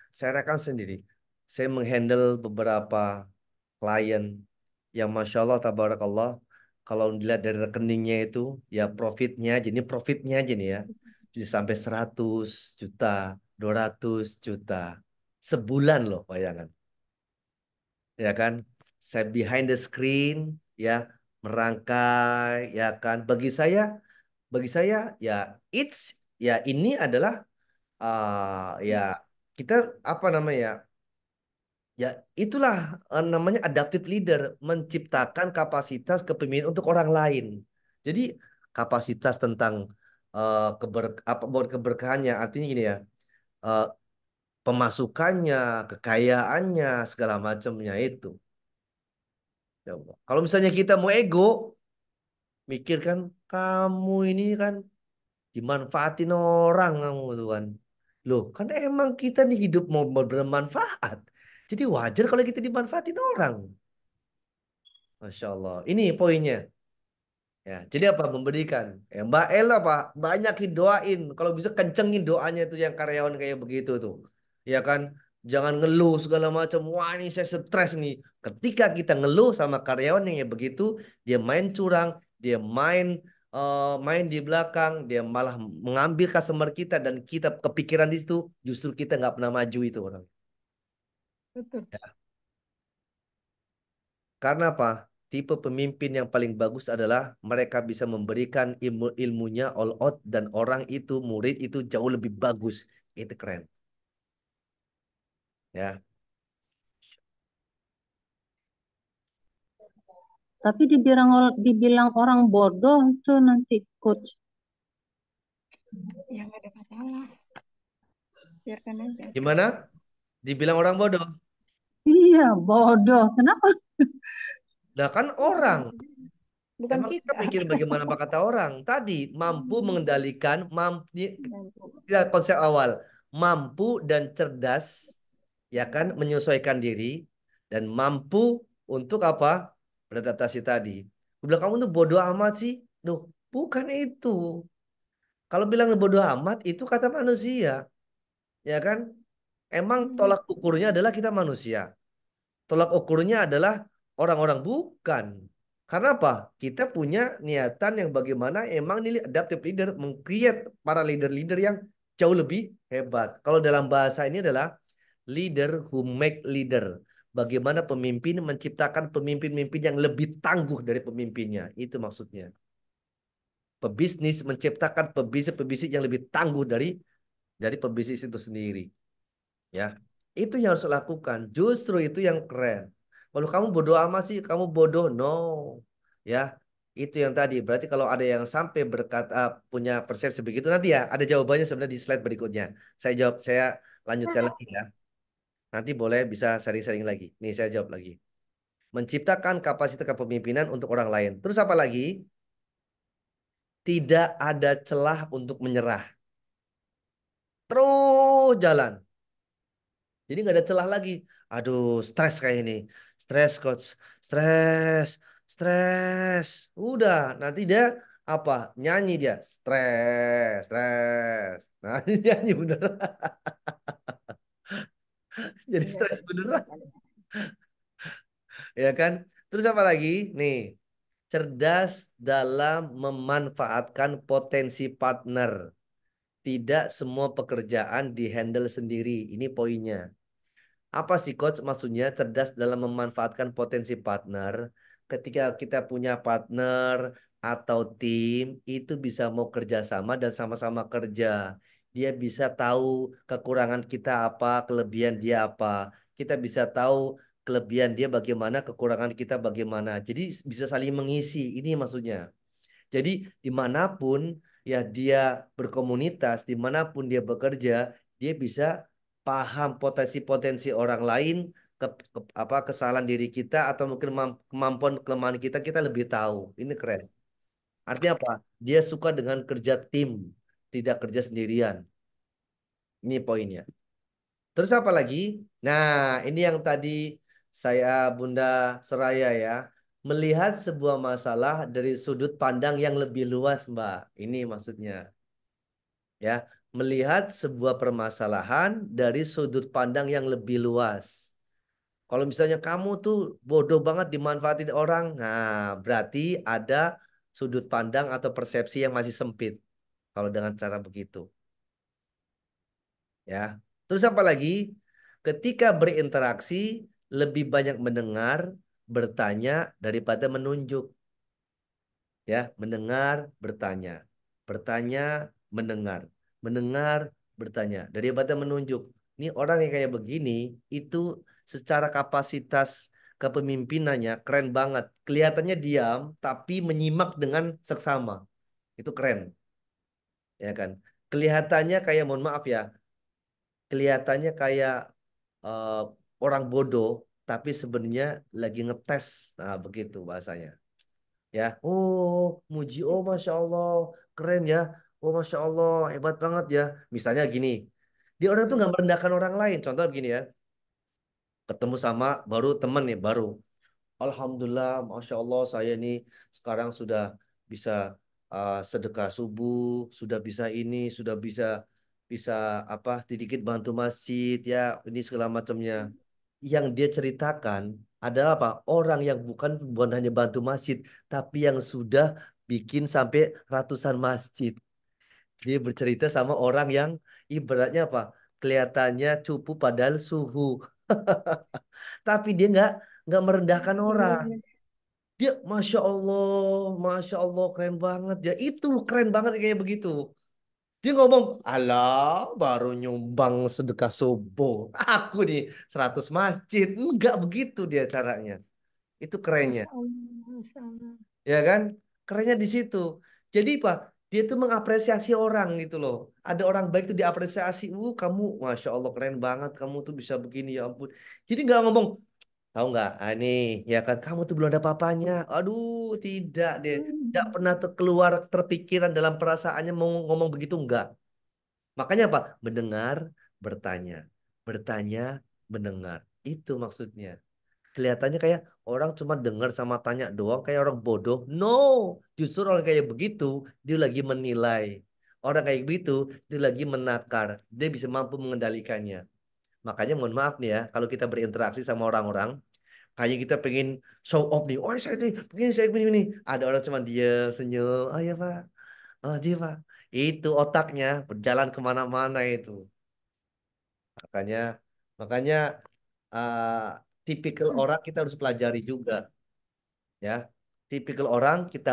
Saya rasakan sendiri. Saya menghandle beberapa klien yang masya Allah tabarakallah kalau dilihat dari rekeningnya itu ya profitnya aja nih ya bisa sampai 100 juta 200 juta sebulan loh bayangan ya kan saya behind the screen ya merangkai ya kan bagi saya ya it's ya ini adalah ya kita apa namanya. Ya, itulah namanya adaptive leader, menciptakan kapasitas kepemimpinan untuk orang lain. Jadi kapasitas tentang buat keberkahannya, artinya gini ya, eh, pemasukannya, kekayaannya, segala macamnya itu. Ya Allah. Kalau misalnya kita mau ego, mikir kan, kamu ini kan dimanfaatin orang kamu tuh kan. Loh, kan emang kita nih hidup mau bermanfaat. Jadi wajar kalau kita dimanfaatin orang. Masya Allah. Ini poinnya. Ya, jadi apa? Memberikan. Ya, Mbak Ella Pak, banyakin doain. Kalau bisa kencengin doanya itu yang karyawan kayak begitu tuh. Ya kan? Jangan ngeluh segala macam. Wah, ini saya stres nih. Ketika kita ngeluh sama karyawan yang kayak begitu, dia main curang, dia main di belakang, dia malah mengambil customer kita dan kita kepikiran di situ, justru kita nggak pernah maju itu orang. Betul. Ya. Karena apa? Tipe pemimpin yang paling bagus adalah mereka bisa memberikan ilmunya all out dan orang itu, murid itu jauh lebih bagus. Itu keren. Ya. Tapi dibilang orang bodoh itu nanti coach. Ya nggak ada masalah. Biarkan aja. Gimana? Dibilang orang bodoh. Iya, bodoh. Kenapa? Nah kan orang. Bukan Emang kita kita. pikir bagaimana apa kata orang. Tadi mampu mengendalikan, Mampu. ya, konsep awal. Mampu dan cerdas, ya kan, menyesuaikan diri. Dan mampu untuk apa? Beradaptasi tadi. Gue bilang, kamu tuh bodoh amat sih. Duh, bukan itu. Kalau bilang bodoh amat, itu kata manusia. Ya kan? Emang tolak ukurnya adalah kita manusia. Tolak ukurnya adalah orang-orang, bukan. Karena apa? Kita punya niatan yang bagaimana emang ini adaptive leader meng-create para leader-leader yang jauh lebih hebat. Kalau dalam bahasa ini adalah leader who make leader. Bagaimana pemimpin menciptakan pemimpin-pemimpin yang lebih tangguh dari pemimpinnya. Itu maksudnya. Pebisnis menciptakan pebisnis-pebisnis yang lebih tangguh dari pebisnis itu sendiri. Ya, itu yang harus lakukan. Justru itu yang keren. Kalau kamu bodoh amat sih, kamu bodoh. No, ya, itu yang tadi. Berarti kalau ada yang sampai berkata punya persepsi begitu, nanti ya ada jawabannya sebenarnya di slide berikutnya. Saya lanjutkan lagi ya. Nanti boleh bisa sharing-sharing lagi. Nih saya jawab lagi. Menciptakan kapasitas kepemimpinan untuk orang lain. Terus apa lagi? Tidak ada celah untuk menyerah. Terus jalan. Jadi nggak ada celah lagi. Aduh, stres kayak ini. Stres, coach. Stres. Stres. Udah, nanti dia apa? Nyanyi dia. Stres. Stres. Nah, nyanyi bener. Jadi Iya, stres betul. beneran. Ya kan? Terus apa lagi? Nih, cerdas dalam memanfaatkan potensi partner. Tidak semua pekerjaan dihandle sendiri. Ini poinnya. Apa sih coach maksudnya cerdas dalam memanfaatkan potensi partner? Ketika kita punya partner atau tim itu bisa mau kerja sama dan sama-sama kerja. Dia bisa tahu kekurangan kita apa, kelebihan dia apa. Kita bisa tahu kelebihan dia bagaimana, kekurangan kita bagaimana. Jadi bisa saling mengisi. Ini maksudnya. Jadi dimanapun ya dia berkomunitas, dimanapun dia bekerja, dia bisa paham potensi-potensi orang lain, apa kesalahan diri kita atau mungkin kemampuan kelemahan kita kita lebih tahu. Ini keren. Artinya apa? Dia suka dengan kerja tim, tidak kerja sendirian. Ini poinnya. Terus apa lagi? Nah, ini yang tadi saya Bunda Soraya ya, melihat sebuah masalah dari sudut pandang yang lebih luas, Mbak. Ini maksudnya, ya, melihat sebuah permasalahan dari sudut pandang yang lebih luas. Kalau misalnya kamu tuh bodoh banget dimanfaatin orang, nah berarti ada sudut pandang atau persepsi yang masih sempit. Kalau dengan cara begitu. Ya. Terus apa lagi? Ketika berinteraksi lebih banyak mendengar, bertanya daripada menunjuk. Ya, mendengar, bertanya. Bertanya, mendengar. Mendengar, bertanya daripada menunjuk. Ini orang yang kayak begini itu secara kapasitas kepemimpinannya keren banget. Kelihatannya diam tapi menyimak dengan seksama. Itu keren, ya kan? Kelihatannya kayak mohon maaf ya, kelihatannya kayak eh, orang bodoh, tapi sebenarnya lagi ngetes. Nah, begitu bahasanya. Ya, oh, muji, oh, masya Allah, keren ya, oh, masya Allah, hebat banget ya. Misalnya gini, Dia orang tuh nggak merendahkan orang lain. Contoh begini ya, ketemu sama baru temen nih, baru. Alhamdulillah, Masya Allah saya nih sekarang sudah bisa sedekah subuh, sudah bisa ini, sudah bisa bisa apa sedikit bantu masjid ya, ini segala macamnya. Yang dia ceritakan adalah apa? Orang yang bukan hanya bantu masjid, tapi yang sudah bikin sampai ratusan masjid. Dia bercerita sama orang yang ibaratnya apa? Kelihatannya cupu padahal suhu. Tapi dia nggak merendahkan orang. Dia Masya Allah, keren banget. Ya itu keren banget kayak begitu. Dia ngomong, alah baru nyumbang sedekah subuh. Aku nih 100 masjid. Enggak begitu dia caranya. Itu kerennya. Masya Allah, Masya Allah. Ya kan? Kerennya di situ. Jadi Pak, dia tuh mengapresiasi orang gitu loh. Ada orang baik tuh diapresiasi. Kamu Masya Allah keren banget. Kamu tuh bisa begini ya ampun. Jadi nggak ngomong, tahu nggak? Ah, nih, ya kan kamu tuh belum ada apa-apanya. Aduh, tidak deh. Tidak pernah keluar terpikiran dalam perasaannya mau ngomong begitu enggak. Makanya apa? Mendengar, bertanya. Bertanya, mendengar. Itu maksudnya. Kelihatannya kayak orang cuma dengar sama tanya doang kayak orang bodoh. No, justru orang kayak begitu dia lagi menilai. Orang kayak begitu dia lagi menakar. Dia bisa mampu mengendalikannya. Makanya mohon maaf nih ya, kalau kita berinteraksi sama orang-orang, kayak kita pengen show off nih. Oh saya ini, begini saya begini. Ada orang cuma diam, senyum. Oh ya Pak, oh dia Pak. Itu otaknya berjalan kemana-mana itu. Makanya, makanya uh, tipikal orang kita harus pelajari juga. Ya, tipikal orang kita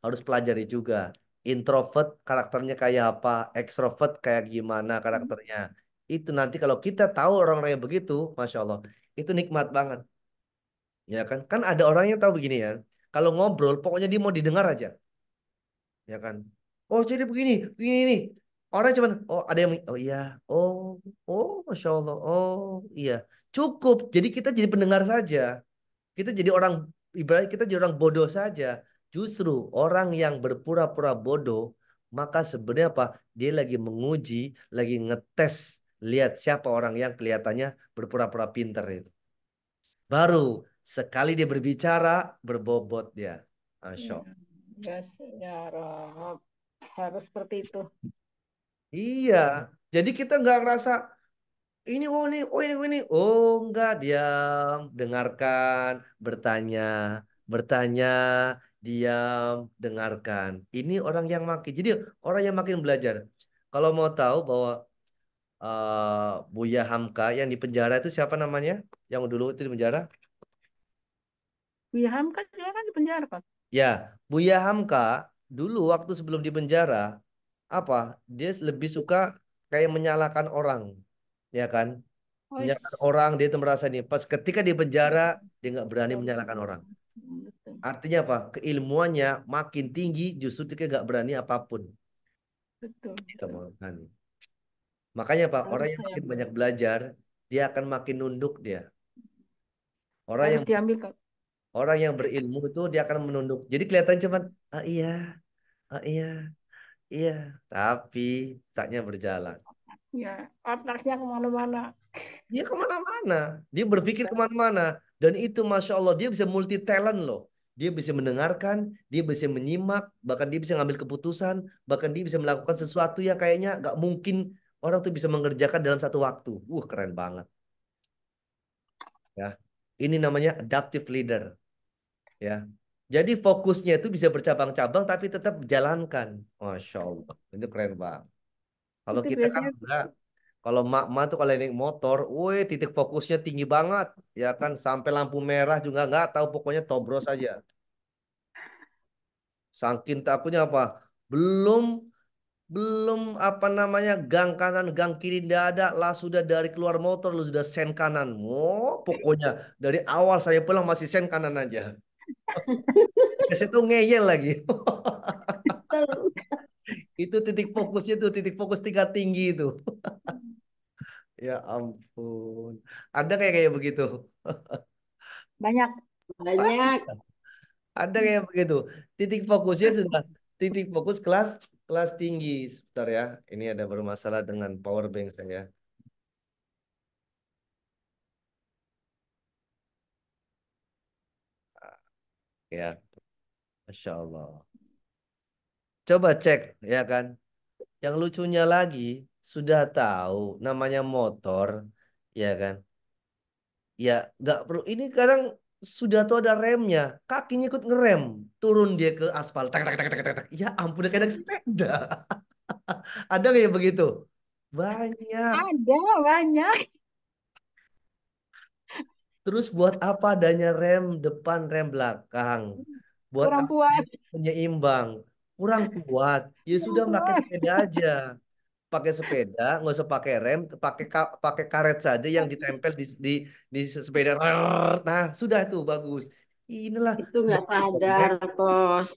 harus pelajari juga. Introvert karakternya kayak apa, ekstrovert kayak gimana karakternya. Itu nanti kalau kita tahu orang-orang yang begitu, masya Allah, itu nikmat banget, ya kan? Kan ada orang yang tahu begini ya. Kalau ngobrol, pokoknya dia mau didengar aja, ya kan? Oh jadi begini, begini nih. Orang cuman, oh ada yang, oh iya, oh, oh, masya Allah, oh iya, cukup. Jadi kita jadi pendengar saja. Kita jadi orang ibarat kita jadi orang bodoh saja. Justru orang yang berpura-pura bodoh, maka sebenarnya apa? Dia lagi menguji, lagi ngetes, lihat siapa orang yang kelihatannya berpura-pura pinter itu. Baru sekali dia berbicara, berbobot dia. Masya Ya, Allah. yes, ya Rob. Harus seperti itu. Iya. Jadi kita nggak ngerasa ini oh enggak diam dengarkan bertanya bertanya diam dengarkan ini orang yang makin jadi orang yang makin belajar kalau mau tahu bahwa Buya Hamka yang di penjara itu siapa namanya yang dulu itu di penjara Buya Hamka juga kan di penjara, Pak. ya Buya Hamka dulu waktu sebelum di penjara apa dia lebih suka kayak menyalahkan orang ya kan Oh, menyalahkan orang dia itu merasa nih pas ketika di penjara dia nggak berani betul, menyalahkan orang betul, artinya apa keilmuannya makin tinggi justru dia nggak berani apapun betul, kita betul. mau makanya pak orang Harus yang saya makin banyak belajar dia akan makin nunduk dia orang harus yang diambil, Kak. orang yang berilmu itu dia akan menunduk jadi kelihatan cuman ah iya ah iya iya tapi taknya berjalan Ya, otaknya kemana-mana. dia kemana-mana. Dia berpikir kemana-mana. Dan itu Masya Allah, dia bisa multi talent loh. Dia bisa mendengarkan, dia bisa menyimak, bahkan dia bisa ngambil keputusan, bahkan dia bisa melakukan sesuatu yang kayaknya nggak mungkin orang tuh bisa mengerjakan dalam satu waktu. Keren banget. Ya, ini namanya adaptive leader. Ya, jadi fokusnya itu bisa bercabang-cabang tapi tetap jalankan. Masya Allah, itu keren banget. Kalau Itu kita kan biasanya enggak. Kalau mak-mak tuh kalau naik motor, woi titik fokusnya tinggi banget, ya kan sampai lampu merah juga nggak tahu pokoknya tobros aja. Saking takutnya apa? Belum belum apa namanya gang kanan gang kiri ndak ada, lah sudah dari keluar motor lu sudah sen kanan. Oh pokoknya dari awal saya pulang masih sen kanan aja. Ya saya tuh ngeyel lagi. Betul. Itu titik fokusnya tuh titik fokus tingkat tinggi itu. Ya ampun. Ada kayak begitu. banyak. Banyak. Ada kayak begitu. Titik fokusnya sudah titik fokus kelas kelas tinggi. Sebentar ya. Ini ada bermasalah dengan power bank saya. Ya, Masya Allah. Coba cek, ya kan. Yang lucunya lagi, sudah tahu namanya motor, ya kan. Ya, nggak perlu. Ini kadang sudah tuh ada remnya, kakinya ikut ngerem, turun dia ke aspal, tak tak tak tak tak tak. Ya ampun, kayak naik sepeda. Ada nggak ya begitu? Banyak. Ada banyak. Terus buat apa adanya rem depan, rem belakang? Buat Kurang apa puas. penyeimbang? Kurang kuat. Ya Kurang sudah pakai puas. sepeda aja. Pakai sepeda, nggak usah pakai rem, pakai karet saja yang ditempel di sepeda. Nah, sudah tuh bagus. Inilah Itu nggak dari sadar, bonek, Kos.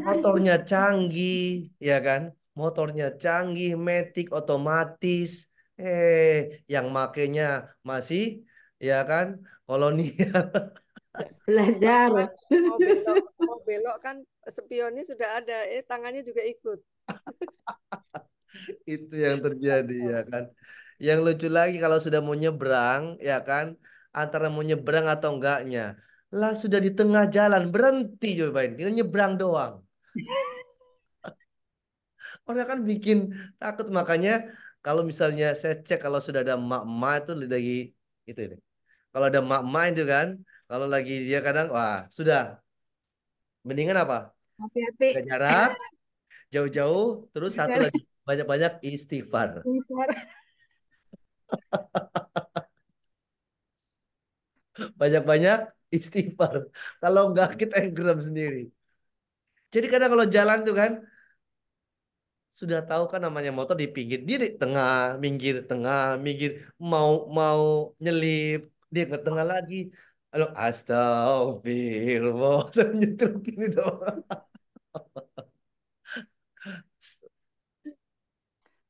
motornya canggih, ya kan? Motornya canggih, matic otomatis. Yang makainya masih, ya kan? Kolonial. Pak, Belajar. mau belok kan spionnya sudah ada, tangannya juga ikut. Itu yang terjadi, ya kan? Yang lucu lagi kalau sudah mau nyebrang, ya kan? Antara mau nyebrang atau enggaknya. Lah sudah di tengah jalan, berhenti cobain. Dia nyebrang doang. Orang kan bikin takut. Makanya kalau misalnya saya cek kalau sudah ada emak-emak itu lagi itu ini. Kalau ada emak-emak itu kan, kalau lagi dia kadang wah, sudah mendingan apa? Hati-hati. Jaga jarak, jauh-jauh, terus satu lagi banyak-banyak istighfar. Banyak-banyak istighfar. Kalau enggak kita yang geram sendiri. Jadi kadang kalau jalan tuh kan sudah tahu kan namanya motor di pinggir, dia di tengah, minggir, mau mau nyelip, dia ke tengah lagi. Aduh, astagfirullah, saya nyetir gini doang.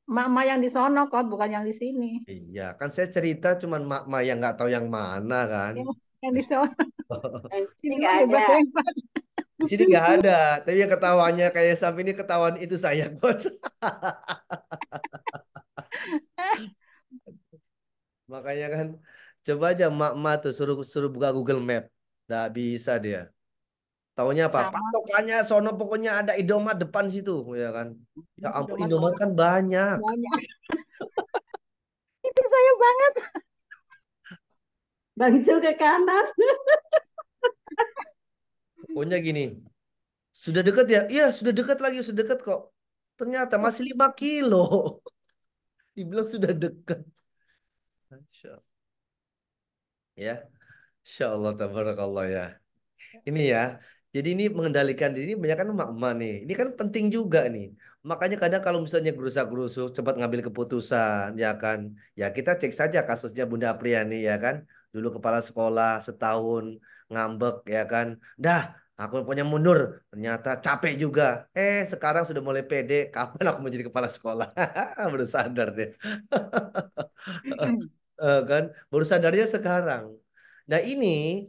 Mama yang di sono kok, bukan yang di sini. Iya, kan saya cerita cuman mak-mak yang nggak tahu yang mana kan. Yang di sono. Ini Ini nggak mah ada. hebat-hebat. Di sini nggak ada, tapi yang ketawanya kayak sampai ini ketahuan itu saya, Coach. Makanya kan coba aja mak-mak tuh suruh suruh buka Google Map. Nggak bisa dia. Taunya apa? Sama Patokannya sono pokoknya ada Indomaret depan situ, ya kan. Ya ampun, Indomaret Indomaret kan banyak. banyak. Itu saya banget. Bang Jo ke kanan. Pokoknya gini, sudah dekat ya? Iya, sudah dekat lagi, sudah dekat kok. Ternyata masih 5 kilo. Dibilang sudah dekat. Masya Ya, Insya Allah, tabarakallah ya. Ini ya. Jadi ini mengendalikan diri ini banyak kan emak-emak nih. Ini kan penting juga nih. Makanya kadang kalau misalnya gerusak-gerusuk cepat ngambil keputusan ya kan. Ya kita cek saja kasusnya Bunda Apriani ya kan. Dulu kepala sekolah setahun ngambek ya kan. Dah, aku punya mundur. Ternyata capek juga. Sekarang sudah mulai pede. Kapan aku menjadi kepala sekolah? Baru sadar deh. Kan baru sadarnya sekarang. Nah ini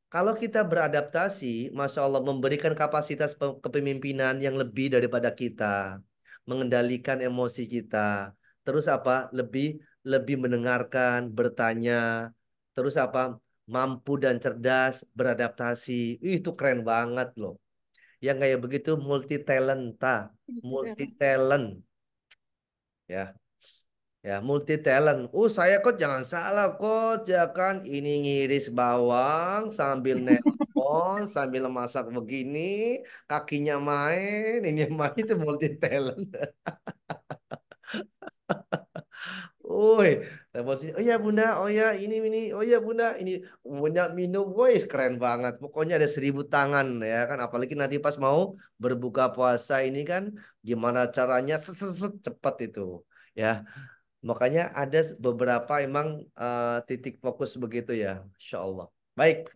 kalau kita beradaptasi, Masya Allah memberikan kapasitas kepemimpinan yang lebih daripada kita, mengendalikan emosi kita, terus apa? Lebih lebih mendengarkan, bertanya, terus apa? Mampu dan cerdas beradaptasi. Itu keren banget loh. Yang kayak begitu multi talenta, multi talent ya. Ya, multi talent. Saya coach jangan salah coach ya kan. Ini ngiris bawang sambil nelpon, sambil masak begini, kakinya main, ini main itu multi talent. Woi, telepon sini. Oh ya Bunda, oh ya ini, oh ya Bunda, ini punya minum, woi keren banget. Pokoknya ada 1.000 tangan ya kan. Apalagi nanti pas mau berbuka puasa ini kan, gimana caranya seset cepat itu. Ya, makanya ada beberapa emang titik fokus begitu ya, Insya Allah. Baik,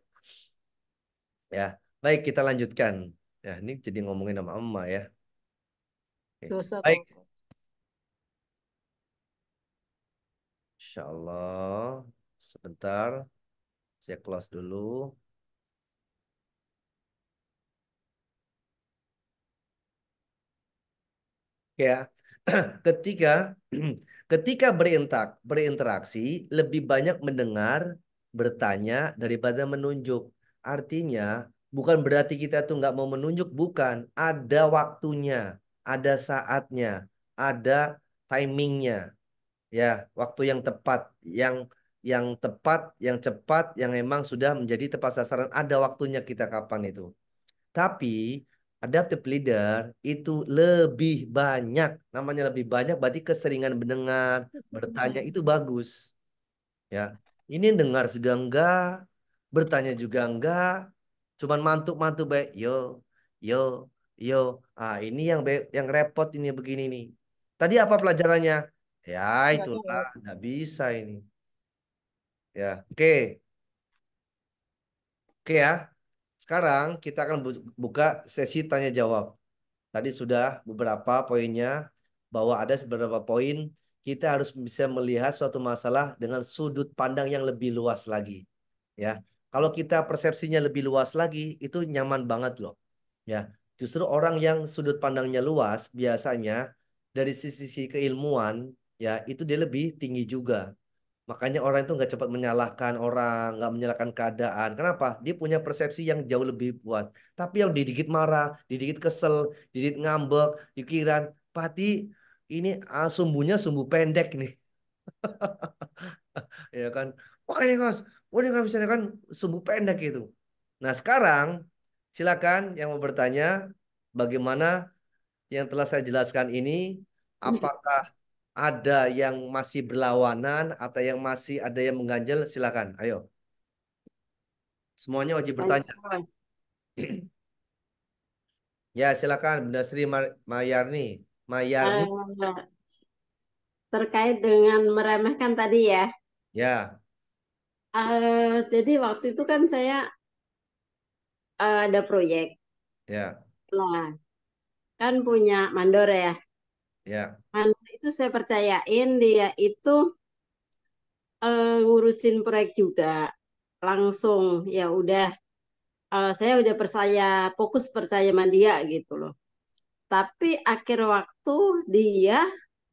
ya, baik kita lanjutkan. Ya, ini jadi ngomongin sama emak ya. Oke. dosa Baik, kok. Insya Allah. Sebentar, saya close dulu. Ya, ketika ketika berinteraksi lebih banyak mendengar, bertanya daripada menunjuk. Artinya Bukan berarti kita tuh nggak mau menunjuk, bukan. Ada waktunya, ada saatnya, ada timingnya, ya, waktu yang tepat, yang cepat, yang emang sudah menjadi tepat sasaran. Ada waktunya kita kapan itu. Tapi adaptive leader itu lebih banyak, namanya lebih banyak, berarti keseringan mendengar, bertanya itu bagus. Ya, ini dengar sudah enggak, bertanya juga enggak, cuman mantuk-mantuk baik, yo, yo, yo. Ah, ini yang repot ini begini nih. Tadi apa pelajarannya? Ya, Nggak itulah, tahu. enggak bisa ini. Ya, oke, oke ya. Sekarang kita akan buka sesi tanya jawab. Tadi sudah beberapa poinnya, bahwa ada beberapa poin kita harus bisa melihat suatu masalah dengan sudut pandang yang lebih luas lagi. Ya, kalau kita persepsinya lebih luas lagi, itu nyaman banget loh. Ya, justru orang yang sudut pandangnya luas biasanya dari sisi keilmuan, ya itu dia lebih tinggi juga. Makanya orang itu nggak cepat menyalahkan orang, nggak menyalahkan keadaan. Kenapa? Dia punya persepsi yang jauh lebih kuat. Tapi yang dikit marah, dikit kesel, dikit ngambek, pikiran, pasti ini sumbunya sumbu pendek nih, ya kan? Wah ini nggak bisa kan sumbu pendek itu. Nah sekarang silakan yang mau bertanya, bagaimana yang telah saya jelaskan ini, apakah ada yang masih berlawanan atau yang masih ada yang mengganjal, silakan. Ayo. Semuanya wajib bertanya. Ya, silakan Bunda Sri Mayarni. Mayarni. Eh, terkait dengan meremehkan tadi ya. Ya, Jadi waktu itu kan saya ada proyek. ya, Lah, kan punya mandor ya. ya. Mandor itu saya percayain dia itu ngurusin proyek juga. Langsung ya udah saya udah percaya fokus percaya sama dia gitu loh. Tapi akhir waktu dia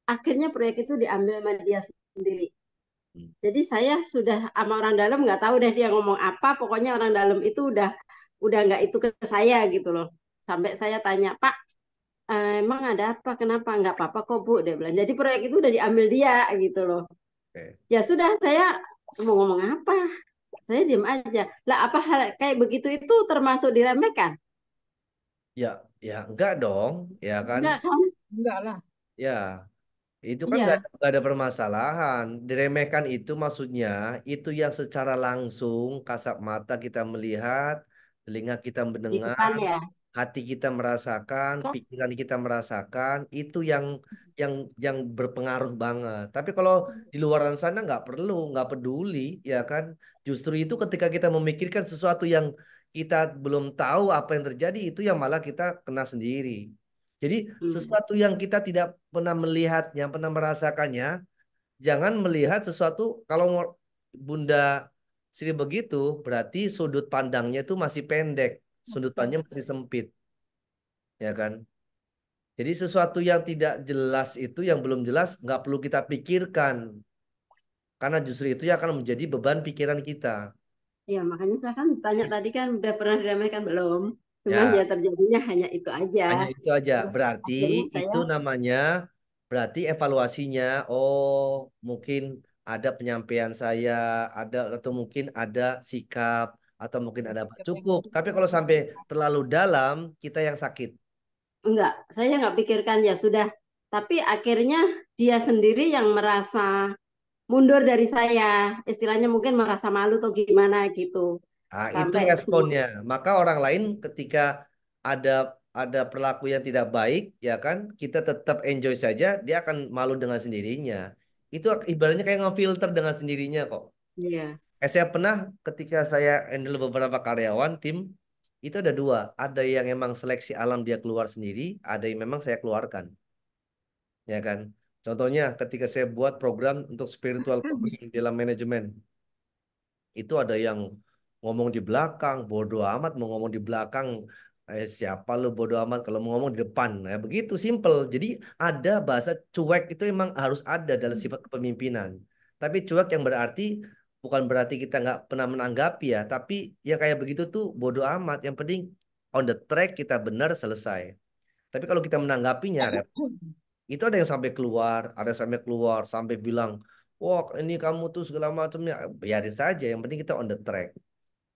akhirnya proyek itu diambil sama dia sendiri. Hmm. Jadi saya sudah sama orang dalam nggak tahu deh dia ngomong apa. Pokoknya orang dalam itu udah nggak itu ke saya gitu loh. Sampai saya tanya, Pak, emang ada apa? Kenapa? Nggak apa-apa kok Bu. Dia bilang. Jadi proyek itu udah diambil dia gitu loh. Oke. Ya sudah saya mau ngomong apa? Saya diam aja. Lah apa hal kayak begitu itu termasuk diremehkan? Ya, ya enggak dong, ya kan? Enggak kan? Enggak lah. Ya, itu kan Iya. nggak ada permasalahan. Diremehkan itu maksudnya itu yang secara langsung kasat mata kita melihat, telinga kita Di depan mendengar, ya. hati kita merasakan, Kok pikiran kita merasakan, itu yang yang berpengaruh banget. Tapi kalau di luar sana nggak perlu, nggak peduli, ya kan? Justru itu ketika kita memikirkan sesuatu yang kita belum tahu apa yang terjadi, itu yang malah kita kena sendiri. Jadi Hmm. sesuatu yang kita tidak pernah melihatnya, pernah merasakannya, jangan melihat sesuatu. Kalau Bunda Sri begitu, berarti sudut pandangnya itu masih pendek, sudut pandangnya masih sempit, ya kan? Jadi sesuatu yang tidak jelas itu, yang belum jelas, nggak perlu kita pikirkan, karena justru itu yang akan menjadi beban pikiran kita. Ya, makanya saya kan tanya tadi kan udah pernah diramaikan belum? Cuman ya Ya, terjadinya hanya itu aja. hanya itu aja. Terus Berarti akhirnya saya itu namanya, berarti evaluasinya. Oh, mungkin ada penyampaian saya, ada atau mungkin ada sikap, atau mungkin ada apa. Cukup. Tapi kalau sampai terlalu dalam, kita yang sakit. enggak, saya nggak pikirkan ya sudah. Tapi akhirnya dia sendiri yang merasa mundur dari saya. Istilahnya mungkin merasa malu atau gimana gitu. Nah, itu Sampai semua responnya. Maka orang lain ketika ada ada perilaku yang tidak baik, ya kan, kita tetap enjoy saja, dia akan malu dengan sendirinya. Itu ibaratnya kayak ngefilter dengan sendirinya kok. iya. Saya pernah ketika saya handle beberapa karyawan tim, itu ada dua. Ada yang emang seleksi alam dia keluar sendiri, ada yang memang saya keluarkan, ya kan. Contohnya ketika saya buat program untuk spiritual program dalam manajemen, itu ada yang ngomong di belakang, bodo amat mau ngomong di belakang, siapa lu bodo amat kalau mau ngomong di depan. Ya begitu simple. Jadi ada bahasa cuek itu emang harus ada dalam sifat kepemimpinan. Tapi cuek yang berarti bukan berarti kita nggak pernah menanggapi ya, tapi yang kayak begitu tuh bodo amat. Yang penting on the track kita benar selesai. Tapi kalau kita menanggapinya, Rep, itu ada yang sampai keluar, ada yang sampai keluar sampai bilang, wah ini kamu tuh segala macamnya, biarin saja. Yang penting kita on the track,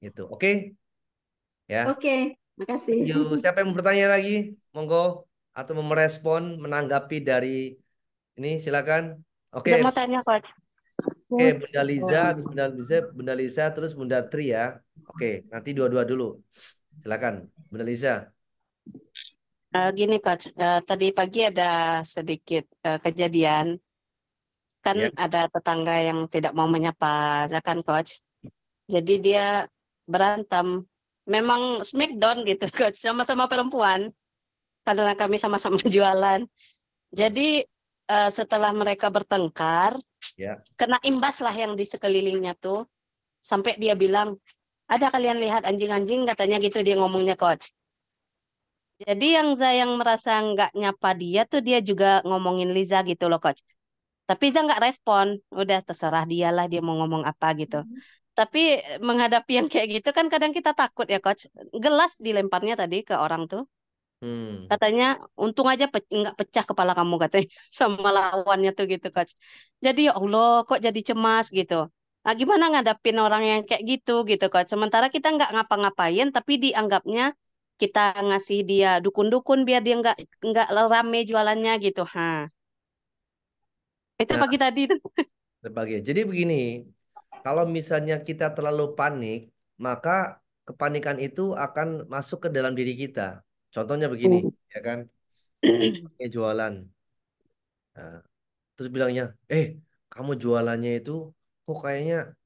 gitu. Oke, ya. Oke, makasih. Yuk, siapa yang mau bertanya lagi? Monggo. Atau mau merespon, menanggapi dari ini, silakan. Oke, Udah mau tanya, Coach. oke, Bunda Liza, habis Bunda Liza, terus Bunda Tri ya. Oke, nanti dua-dua dulu. Silakan, Bunda Liza. Gini, Coach. Tadi pagi ada sedikit kejadian. Kan Ya, ada tetangga yang tidak mau menyapa, ya kan, Coach? Jadi dia berantem. Memang smackdown gitu, Coach. Sama-sama perempuan. Karena kami sama-sama jualan. Jadi setelah mereka bertengkar, ya. kena imbas lah yang di sekelilingnya tuh. Sampai dia bilang, ada kalian lihat anjing-anjing, katanya gitu dia ngomongnya, Coach. Jadi yang merasa nggak nyapa dia tuh dia juga ngomongin Liza gitu loh, Coach. Tapi Liza nggak respon. Udah terserah dia lah dia mau ngomong apa gitu. Tapi menghadapi yang kayak gitu kan kadang kita takut ya, Coach. Gelas dilemparnya tadi ke orang tuh. Hmm. Katanya untung aja nggak pecah kepala kamu katanya sama lawannya tuh gitu, Coach. Jadi ya Allah kok jadi cemas gitu. Nah, gimana ngadapin orang yang kayak gitu Coach. Sementara kita nggak ngapa-ngapain tapi dianggapnya kita ngasih dia dukun-dukun biar dia nggak rame jualannya gitu. Itu Nah, pagi tadi tuh. berbagi. Jadi begini, kalau misalnya kita terlalu panik, maka kepanikan itu akan masuk ke dalam diri kita. Contohnya begini, ya kan? Kayak jualan. Nah, terus bilangnya, kamu jualannya itu kok kayaknya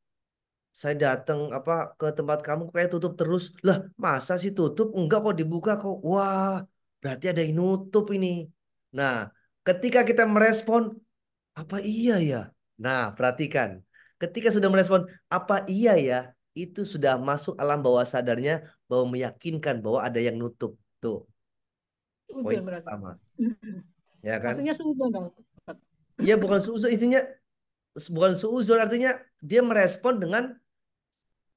saya datang apa ke tempat kamu kayak tutup terus. Lah, masa sih tutup? Enggak kok dibuka kok. Wah, berarti ada yang nutup ini. Nah, ketika kita merespon, apa iya ya? Nah, perhatikan. Ketika sudah merespon, apa iya ya? Itu sudah masuk alam bawah sadarnya bahwa meyakinkan bahwa ada yang nutup. Tuh, poin Udon berarti. pertama. Ya kan? Maksudnya suudon dong. Iya, bukan suuzon. Intinya, bukan suuzon. Artinya, dia merespon dengan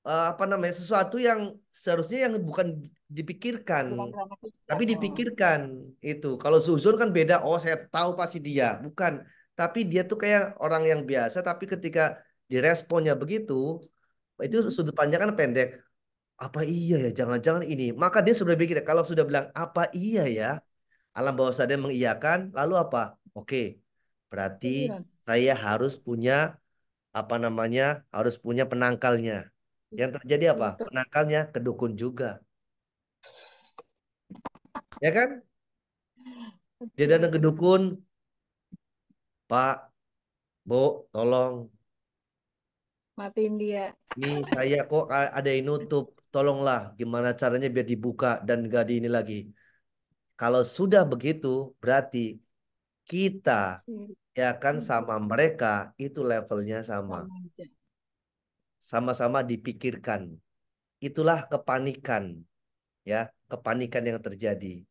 apa namanya sesuatu yang seharusnya yang bukan dipikirkan Bukan dramatika. tapi Oh. dipikirkan itu. Kalau suzon kan beda, oh saya tahu pasti dia bukan, tapi dia tuh kayak orang yang biasa, tapi ketika diresponnya begitu, itu sudut pandang kan pendek. Apa iya ya, jangan-jangan ini, maka dia sudah pikir kalau sudah bilang apa iya ya, alam bawah sadar mengiyakan, lalu apa, oke, berarti Pikiran. saya harus punya apa namanya, harus punya penangkalnya. Yang terjadi apa? Untuk Penangkalnya kedukun juga, ya kan? Dia datang ke dukun, Pak, Bu, tolong, matiin dia. ini saya kok ada yang nutup, tolonglah, gimana caranya biar dibuka dan gak di ini lagi. Kalau sudah begitu, berarti kita ya kan sama mereka itu levelnya sama, Sama aja. sama-sama dipikirkan. Itulah kepanikan, ya, kepanikan yang terjadi.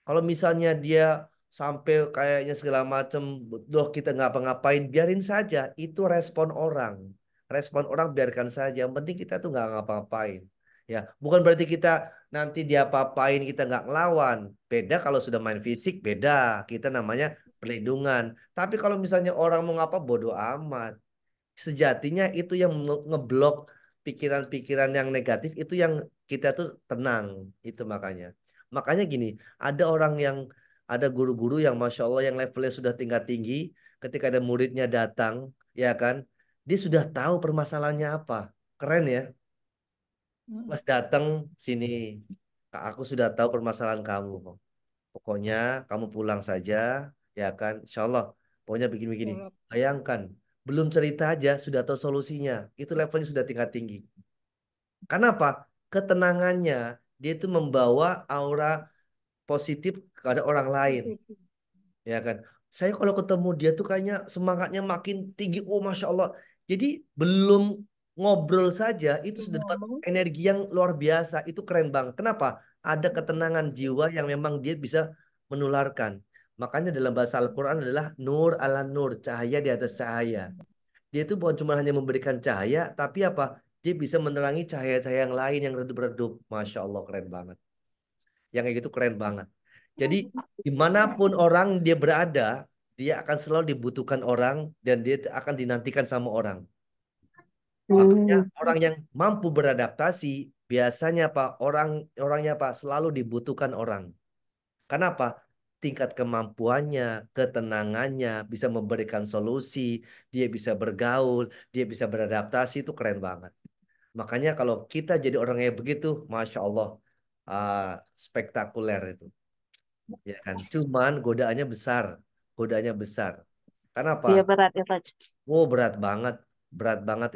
Kalau misalnya dia sampai kayaknya segala macam, loh kita nggak apa-ngapain, biarin saja. Itu respon orang. Respon orang biarkan saja. Yang penting kita tuh nggak ngapa-ngapain. Ya, bukan berarti kita nanti dia apa-apain kita nggak ngelawan. Beda kalau sudah main fisik, beda. Kita namanya perlindungan. Tapi kalau misalnya orang mau ngapa, bodoh amat. Sejatinya itu yang ngeblok pikiran-pikiran yang negatif, itu yang kita tuh tenang, itu makanya. Makanya gini, ada orang yang ada guru-guru yang masya Allah yang levelnya sudah tingkat tinggi, ketika ada muridnya datang, ya kan, dia sudah tahu permasalahannya apa. Keren ya. Pas datang sini, Kak, aku sudah tahu permasalahan kamu. Pokoknya kamu pulang saja, ya kan? Insya Allah, pokoknya begini-begini. Bolak. Bayangkan, belum cerita aja sudah tahu solusinya. Itu levelnya sudah tingkat tinggi. Karena apa? Ketenangannya, dia itu membawa aura positif kepada orang lain, Positif. ya kan? Saya kalau ketemu dia tuh kayaknya semangatnya makin tinggi. Oh, masya Allah. Jadi belum ngobrol saja itu sudah dapat Ngomong. energi yang luar biasa. Itu keren banget. Kenapa? Ada ketenangan jiwa yang memang dia bisa menularkan. Makanya dalam bahasa Al-Quran adalah nur ala nur, cahaya di atas cahaya. Dia itu bukan cuma hanya memberikan cahaya, tapi apa? Dia bisa menerangi cahaya-cahaya yang lain yang redup-redup. Masya Allah, keren banget. Yang kayak gitu keren banget. Jadi dimanapun orang dia berada, dia akan selalu dibutuhkan orang dan dia akan dinantikan sama orang. Makanya orang yang mampu beradaptasi biasanya apa? Orangnya apa? Selalu dibutuhkan orang. Kenapa? Tingkat kemampuannya, ketenangannya, bisa memberikan solusi, dia bisa bergaul, dia bisa beradaptasi itu keren banget. Makanya kalau kita jadi orang yang begitu, masya Allah, ah, spektakuler itu, ya kan? Cuman godaannya besar. Kenapa? Iya berat ya Coach. Oh, berat banget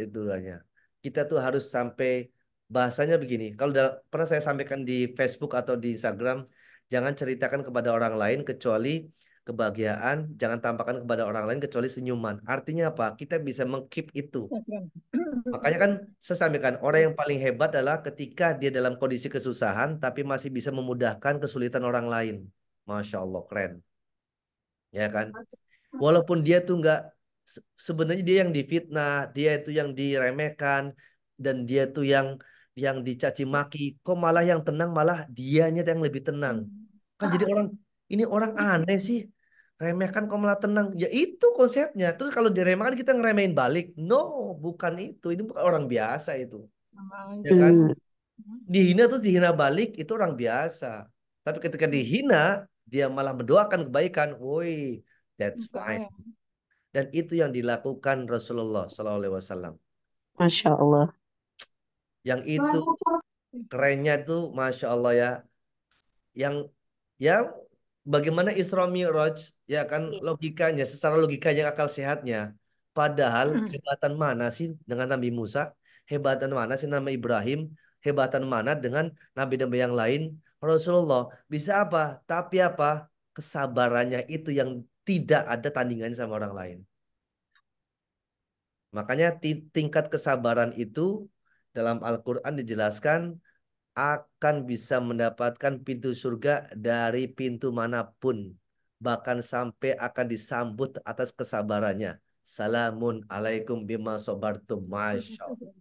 itu hanya. Kita tuh harus sampai bahasanya begini. Kalau pernah saya sampaikan di Facebook atau di Instagram, jangan ceritakan kepada orang lain kecuali kebahagiaan, jangan tampakkan kepada orang lain kecuali senyuman. Artinya apa? Kita bisa mengkeep itu. Makanya kan saya sampaikan orang yang paling hebat adalah ketika dia dalam kondisi kesusahan tapi masih bisa memudahkan kesulitan orang lain. Masya Allah, keren. Ya kan? Walaupun dia tuh nggak sebenarnya dia yang difitnah, dia itu yang diremehkan dan dia tuh yang dicaci maki, kok malah yang tenang malah dianya yang lebih tenang. Kan jadi orang ini orang aneh sih. Remehkan kok malah tenang. Ya itu konsepnya. Terus kalau diremehkan kita ngeremehin balik. No, bukan itu. Ini bukan orang biasa itu. Ya kan? Dihina tuh dihina balik itu orang biasa. Tapi ketika dihina dia malah mendoakan kebaikan. Woi, that's fine. Dan itu yang dilakukan Rasulullah SAW. Masya Allah. Yang itu kerennya tuh, masya Allah ya. Yang bagaimana Isra Mi'raj, ya kan logikanya, secara logikanya akal sehatnya. Padahal hebatan mana sih dengan Nabi Musa? Hebatan mana sih Nabi Ibrahim? Hebatan mana dengan nabi-nabi yang lain? Rasulullah bisa apa? Tapi apa? Kesabarannya itu yang tidak ada tandingannya sama orang lain. Makanya tingkat kesabaran itu dalam Al-Quran dijelaskan akan bisa mendapatkan pintu surga dari pintu manapun. Bahkan sampai akan disambut atas kesabarannya. Salamun alaikum bima sobartum. Masya Allah.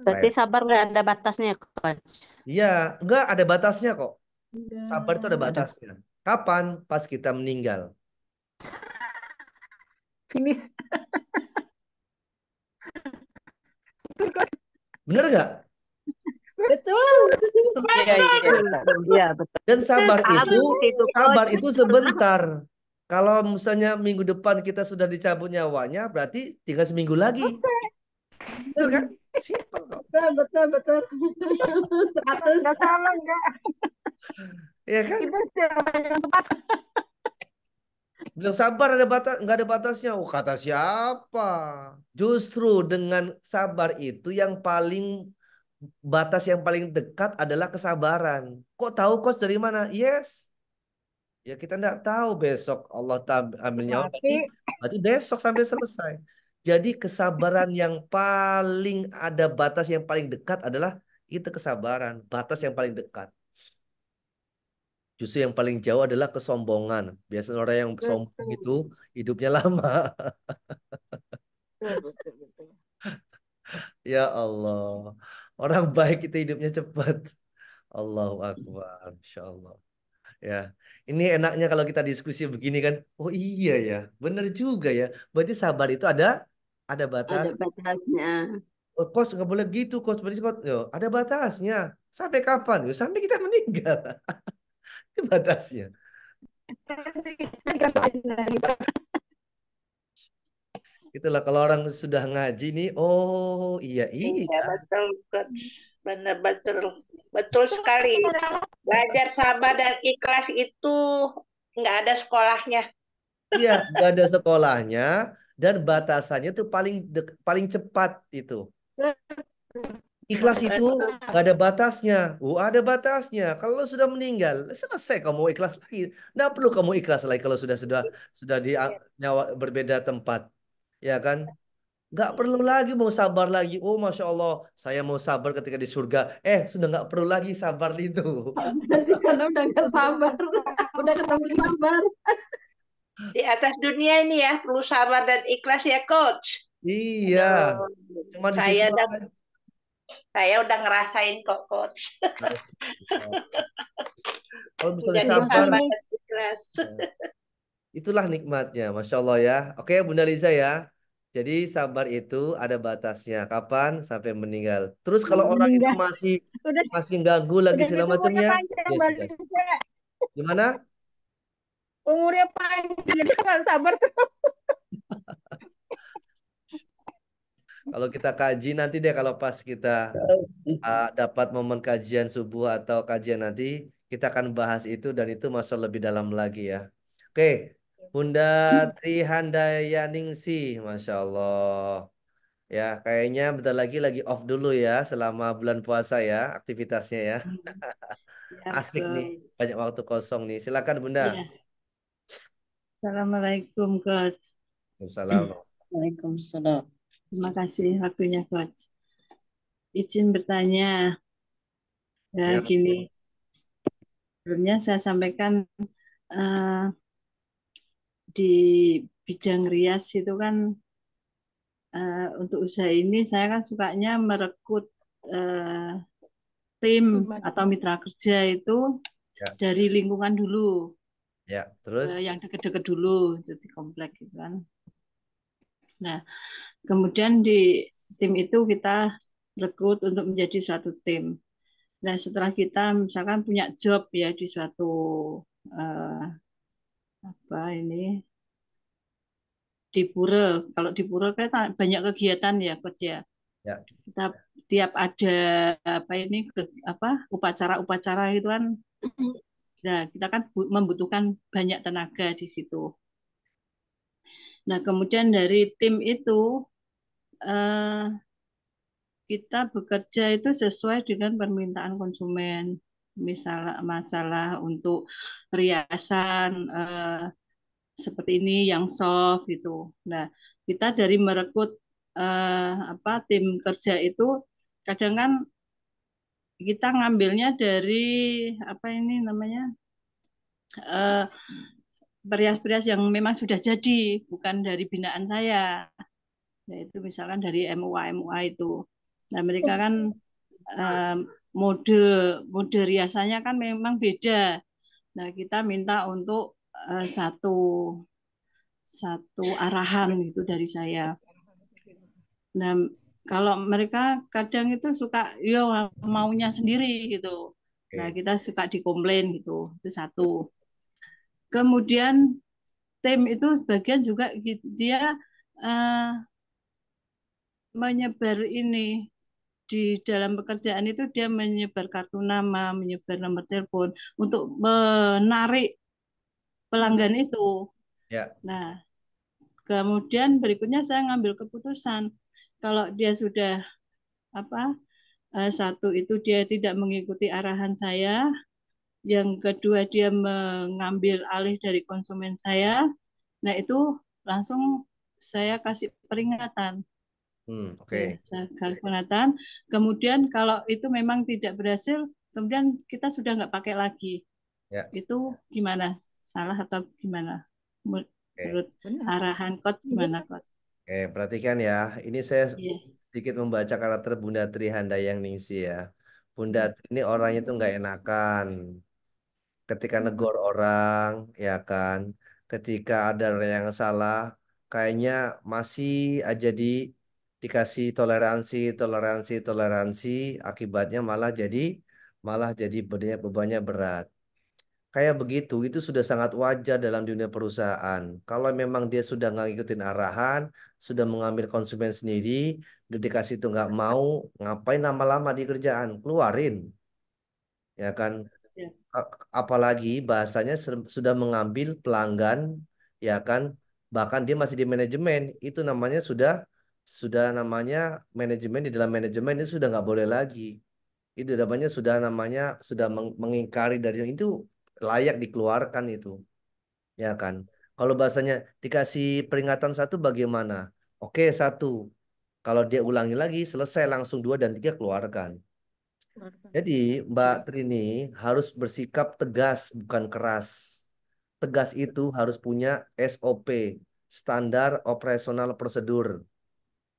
Berarti sabar nggak ada batasnya ya Coach? Iya, enggak ada batasnya kok. Sabar itu ada Ada. batasnya. Kapan? Pas kita meninggal. Finish. Bener nggak? Betul. Iya, iya, betul. Dan sabar Habis itu, Coach. itu sebentar. Kalau misalnya minggu depan kita sudah dicabut nyawanya, berarti tinggal seminggu lagi. Betul kan? Simpel kok. Betul. 100. Nggak salah, nggak. Ya kan? Itu cara yang tepat. Bilang sabar ada batas, nggak ada batasnya. Oh, kata siapa? Justru dengan sabar itu yang paling batas yang paling dekat adalah kesabaran. Kok tahu coach dari mana? Yes. Ya kita nggak tahu besok Allah ambil nyawa berarti besok sampai selesai. Jadi kesabaran yang paling ada batas yang paling dekat adalah itu kesabaran, batas yang paling dekat. Justru yang paling jauh adalah kesombongan. Biasanya orang yang sombong itu hidupnya lama. Betul. Ya Allah. Orang baik itu hidupnya cepat. Allahu Akbar. Insya Allah. Ya, ini enaknya kalau kita diskusi begini kan. Oh iya ya, benar juga ya. Berarti sabar itu ada batas. Ada batasnya. Oh, coach nggak boleh gitu, coach. Berarti coach, yo, ada batasnya. Sampai kapan? Yo, sampai kita meninggal. Itu batasnya. Itulah kalau orang sudah ngaji nih, oh iya Iya, betul, Coach. Benar, betul sekali. Belajar sabar dan ikhlas itu nggak ada sekolahnya. iya, nggak ada sekolahnya dan batasannya tuh paling cepat itu. Ikhlas itu nggak ada batasnya. Oh, ada batasnya. Kalau sudah meninggal, selesai kamu ikhlas lagi. Nggak perlu kamu ikhlas lagi kalau sudah di nyawa berbeda tempat, ya kan? Nggak perlu lagi mau sabar lagi. Oh, masya Allah, saya mau sabar ketika di surga. Sudah nggak perlu lagi sabar itu. Di sana udah nggak sabar. Udah ketemu sabar. Di atas dunia ini ya perlu sabar dan ikhlas ya coach. Iya, Aduh, cuma di situ saya udah aja. saya udah ngerasain kok coach. Kalau misalnya Menjadi Sudah sabar, sabar sulit. dan ikhlas. itulah nikmatnya, Masya Allah ya. Oke, Bunda Lisa ya. Jadi sabar itu ada batasnya. Kapan? Sampai meninggal. Terus kalau orang itu Meninggal. masih Udah masih ganggu lagi udah segala gitu umurnya macamnya, panjang ya Mbak sudah. Lisa. Gimana? Umurnya panjang jadi nggak sabar tuh. Kalau kita kaji nanti deh kalau pas kita dapat momen kajian subuh atau kajian nanti, kita akan bahas itu dan itu masuk lebih dalam lagi ya. Oke, Bunda Trihandayaningsi, Masya Allah. Ya, kayaknya bentar lagi off dulu ya selama bulan puasa ya aktivitasnya ya. Ya, Asik nih, betul. banyak waktu kosong nih. Silakan Bunda. Ya. Assalamualaikum, Coach. Waalaikumsalam. Waalaikumsalam. Terima kasih waktunya, Coach. Izin bertanya, ya Ya, gini, sebelumnya saya sampaikan eh, di bidang rias itu kan untuk usaha ini saya kan sukanya merekrut eh, tim Gimana? atau mitra kerja itu ya, dari lingkungan dulu, ya. Terus, yang dekat-dekat dulu, jadi komplek gitu kan. Nah, kemudian di tim itu kita rekrut untuk menjadi suatu tim. Nah, setelah kita misalkan punya job ya di suatu eh, apa ini di pura. Kalau di pura kan banyak kegiatan ya, Coach ya. ya, Kita tiap ada apa ini apa upacara-upacara itu kan, nah kita kan membutuhkan banyak tenaga di situ. Nah, kemudian dari tim itu eh, kita bekerja itu sesuai dengan permintaan konsumen. Misalnya masalah untuk riasan seperti ini yang soft gitu. Nah, kita dari merekrut apa tim kerja itu kadang kan kita ngambilnya dari apa ini namanya eh, perias-perias yang memang sudah jadi, bukan dari binaan saya. Yaitu misalkan dari MUA itu. Nah, mereka kan eh, mode mode riasannya kan memang beda. Nah, kita minta untuk satu satu arahan itu dari saya. Nah, kalau mereka kadang itu suka yo maunya sendiri gitu. Nah, oke. kita suka dikomplain gitu. Itu satu. Kemudian tim itu sebagian juga dia eh, menyebar ini di dalam pekerjaan itu dia menyebar kartu nama, menyebar nomor telepon untuk menarik pelanggan itu. Ya, Nah, kemudian berikutnya saya ngambil keputusan kalau dia sudah apa satu itu dia tidak mengikuti arahan saya, yang kedua dia mengambil alih dari konsumen saya, nah itu langsung saya kasih peringatan. oke. Ya, saya kasih peringatan. Kemudian kalau itu memang tidak berhasil, kemudian kita sudah nggak pakai lagi. Ya, Itu gimana? Salah atau gimana? oke. Menurut Benar. arahan coach gimana coach? Oke, perhatikan ya. Ini saya Iya. sedikit membaca karakter Bunda Trihandayang Ningsi ya. Bunda Tri ini orangnya tuh nggak enakan. Ketika negor orang, ya kan. Ketika ada orang yang salah, kayaknya masih aja dikasih toleransi, toleransi, toleransi. Akibatnya malah jadi bebannya berat. Kayak begitu, itu sudah sangat wajar dalam dunia perusahaan. Kalau memang dia sudah nggak ngikutin arahan, sudah mengambil konsumen sendiri, dikasih itu nggak mau, ngapain lama-lama di kerjaan? Keluarin, ya kan? Ya. A- Apalagi bahasanya sudah mengambil pelanggan, ya kan? Bahkan dia masih di manajemen, itu namanya sudah namanya manajemen di dalam manajemen itu sudah nggak boleh lagi. Itu namanya sudah mengingkari dari itu layak dikeluarkan itu, ya kan? Kalau bahasanya dikasih peringatan satu bagaimana? Oke, satu. Kalau dia ulangi lagi, selesai langsung dua dan tiga keluarkan. Jadi Mbak Trini harus bersikap tegas bukan keras. tegas itu harus punya SOP, standar operasional prosedur.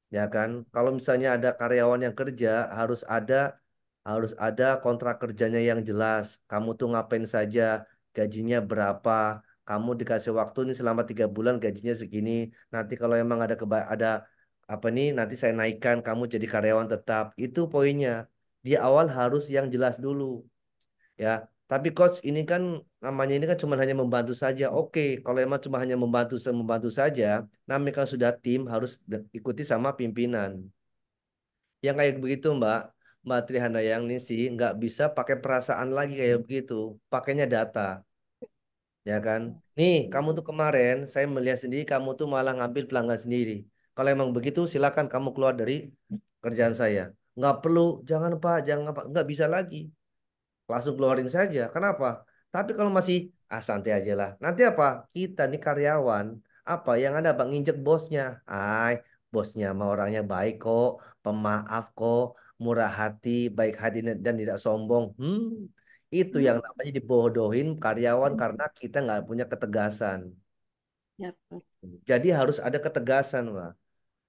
Ya kan? Kalau misalnya ada karyawan yang kerja, harus ada kontrak kerjanya yang jelas. Kamu tuh ngapain saja, gajinya berapa, kamu dikasih waktu nih selama 3 bulan gajinya segini. Nanti kalau emang ada apa nih, nanti saya naikkan kamu jadi karyawan tetap. Itu poinnya. Di awal harus yang jelas dulu. Ya, tapi coach ini kan namanya ini kan cuma hanya membantu saja. Oke, kalau emang cuma hanya membantu saja, namanya kan sudah tim harus ikuti sama pimpinan. Yang kayak begitu Mbak, Mbak Trihandayang nih sih nggak bisa pakai perasaan lagi kayak begitu, pakainya data, ya kan? Nih, kamu tuh kemarin saya melihat sendiri kamu tuh malah ngambil pelanggan sendiri. Kalau emang begitu, silakan kamu keluar dari kerjaan saya. Nggak perlu, jangan Pak, jangan Pak, nggak bisa lagi. Langsung keluarin saja. Kenapa? Tapi kalau masih santai aja lah. Nanti apa? Kita nih karyawan apa yang ada bang nginjek bosnya. Bosnya mah orangnya baik kok, pemaaf kok, murah hati, baik hati dan tidak sombong. Itu yang namanya dibodohin karyawan karena kita nggak punya ketegasan. Ya, Pak. Jadi harus ada ketegasan, Pak.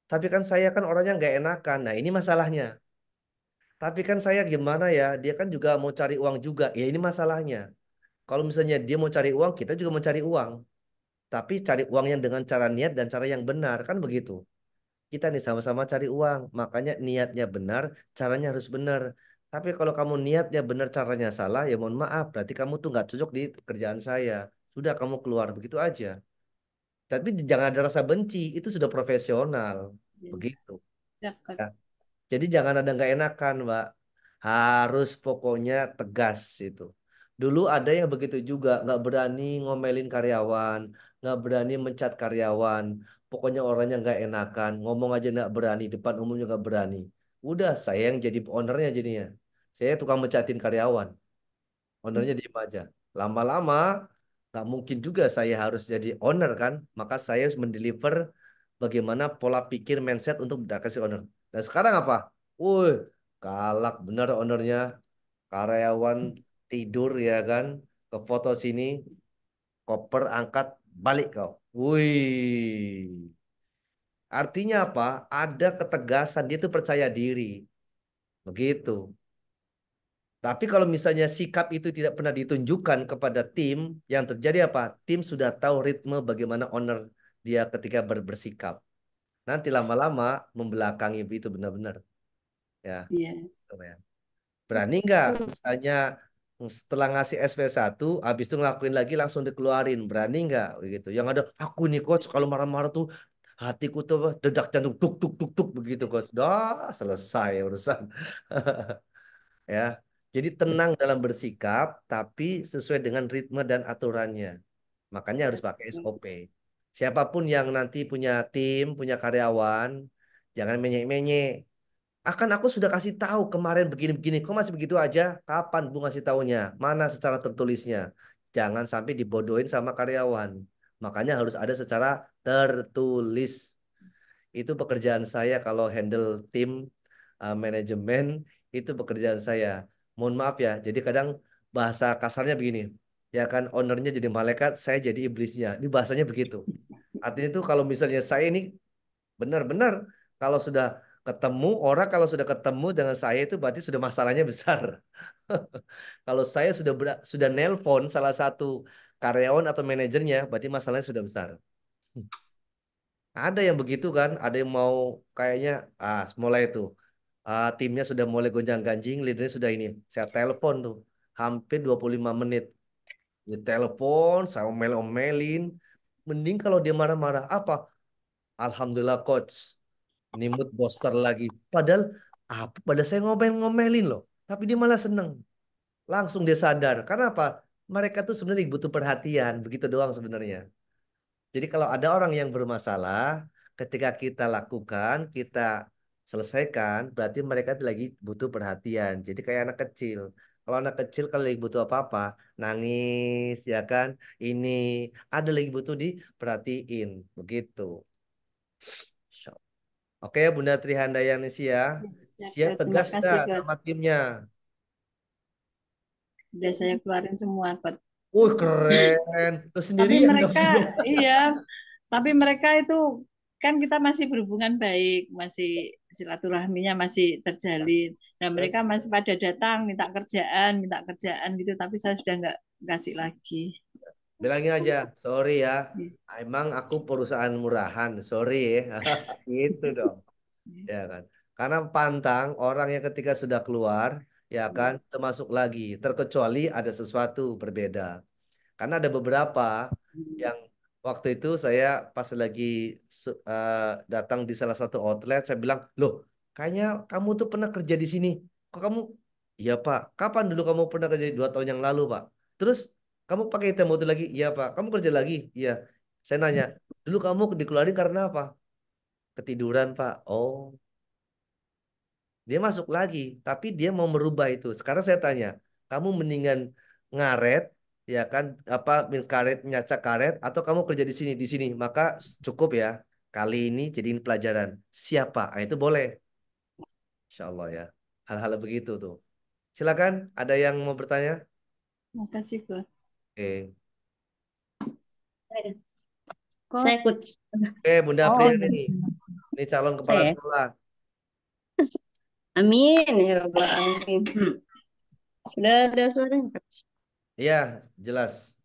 Tapi kan saya kan orangnya nggak enakan. Nah ini masalahnya. Tapi kan saya gimana ya? Dia kan juga mau cari uang juga. Ya ini masalahnya. Kalau misalnya dia mau cari uang, kita juga mau cari uang. Tapi cari uangnya dengan cara niat dan cara yang benar, kan begitu. Kita nih sama-sama cari uang, makanya niatnya benar, caranya harus benar. Tapi kalau kamu niatnya benar, caranya salah, ya mohon maaf, berarti kamu tuh nggak cocok di kerjaan saya. Sudah kamu keluar, begitu aja. Tapi jangan ada rasa benci, itu sudah profesional. Begitu. Ya, Pak. Ya. Jadi jangan ada nggak enakan, Mbak. Harus pokoknya tegas itu. Dulu ada yang begitu juga, nggak berani ngomelin karyawan, nggak berani mencat karyawan. Pokoknya orangnya nggak enakan, ngomong aja nggak berani, depan umum juga nggak berani. Udah, saya yang jadi ownernya jadinya. Saya tukang mencatin karyawan, ownernya diem aja. Lama-lama, nggak mungkin juga saya harus jadi owner kan. Maka saya harus mendeliver bagaimana pola pikir mindset untuk kasih owner. Dan sekarang apa? Wih, galak bener ownernya. Karyawan tidur ya kan. Ke foto sini, koper angkat, balik kau. Wih. Artinya apa? Ada ketegasan, dia tuh percaya diri. Begitu. Tapi kalau misalnya sikap itu tidak pernah ditunjukkan kepada tim, yang terjadi apa? Tim sudah tahu ritme bagaimana owner dia ketika bersikap. Nanti lama-lama membelakangi itu benar-benar. Ya, Iya. gitu ya. Berani nggak misalnya setelah ngasih SP1, habis itu ngelakuin lagi langsung dikeluarin. Berani nggak begitu? Yang ada aku nih coach kalau marah-marah tuh hatiku tuh dedak jantung tuk tuk tuk tuk begitu coach. Dah selesai urusan. Ya. Jadi tenang dalam bersikap tapi sesuai dengan ritme dan aturannya. Makanya harus pakai SOP. Siapapun yang nanti punya tim, punya karyawan, jangan menyek-menyek. Akan aku sudah kasih tahu kemarin begini-begini, kok masih begitu aja? Kapan Bu ngasih taunya? Mana secara tertulisnya? Jangan sampai dibodohin sama karyawan. Makanya harus ada secara tertulis. Itu pekerjaan saya kalau handle tim manajemen, itu pekerjaan saya. Mohon maaf ya, jadi kadang bahasa kasarnya begini. Ya kan, ownernya jadi malaikat, saya jadi iblisnya. Ini bahasanya begitu. Artinya itu kalau misalnya saya ini benar-benar kalau sudah ketemu orang kalau sudah ketemu dengan saya itu berarti sudah masalahnya besar. Kalau saya sudah nelpon salah satu karyawan atau manajernya berarti masalahnya sudah besar. Ada yang begitu kan, ada yang mau kayaknya mulai itu timnya sudah mulai gonjang-ganjing, leadernya sudah ini. Saya telepon tuh hampir 25 menit. Dia telepon, saya omel-omelin. Mending kalau dia marah-marah apa? Alhamdulillah coach. Ini mood booster lagi. Padahal saya ngomel-ngomelin loh. Tapi dia malah seneng. Langsung dia sadar. Karena apa? Mereka tuh sebenarnya butuh perhatian. Begitu doang sebenarnya. Jadi kalau ada orang yang bermasalah, ketika kita lakukan, kita selesaikan, berarti mereka tuh lagi butuh perhatian. Jadi kayak anak kecil. Kalau anak kecil kalau lagi butuh apa-apa, nangis, ya kan? Ini ada lagi butuh diperhatiin. Begitu. Oke, Bunda Trihandayani ya. Ya, Siap Coach. tegas Makasih, nggak Coach. sama timnya? Udah saya keluarin semua, Coach. Keren. Lu Tapi sendirian dong. mereka, iya, tapi mereka itu kan kita masih berhubungan baik, masih silaturahminya masih terjalin. Dan mereka Terus masih pada datang minta kerjaan gitu, tapi saya sudah nggak kasih lagi. bilangin aja, sorry ya. Emang aku perusahaan murahan, sorry ya. Gitu dong. Ya kan. Karena pantang orang yang ketika sudah keluar, ya kan, termasuk lagi. Terkecuali ada sesuatu berbeda. Karena ada beberapa yang waktu itu saya pas lagi datang di salah satu outlet, saya bilang, loh, kayaknya kamu tuh pernah kerja di sini. Kok kamu? Iya Pak. Kapan dulu kamu pernah kerja? 2 tahun yang lalu Pak. Terus kamu pakai item itu lagi? Iya Pak. Kamu kerja lagi? Iya. Saya nanya, dulu kamu dikeluarin karena apa? Ketiduran Pak. Oh, dia masuk lagi, tapi dia mau merubah itu. Sekarang saya tanya, kamu mendingan ngaret, ya kan? Apa karet nyacak karet, atau kamu kerja di sini? Maka cukup ya. Kali ini jadiin pelajaran. Siapa? Ah, itu boleh. Insya Allah ya. Hal-hal begitu tuh. Silakan. Ada yang mau bertanya? Makasih, Coach. Oke. Saya ikut. Oke, Bunda Oh, Apriani. Ini calon kepala saya. sekolah. Amin ya Rabbal Alamin. Sudah ada suaranya, Coach? Iya, jelas.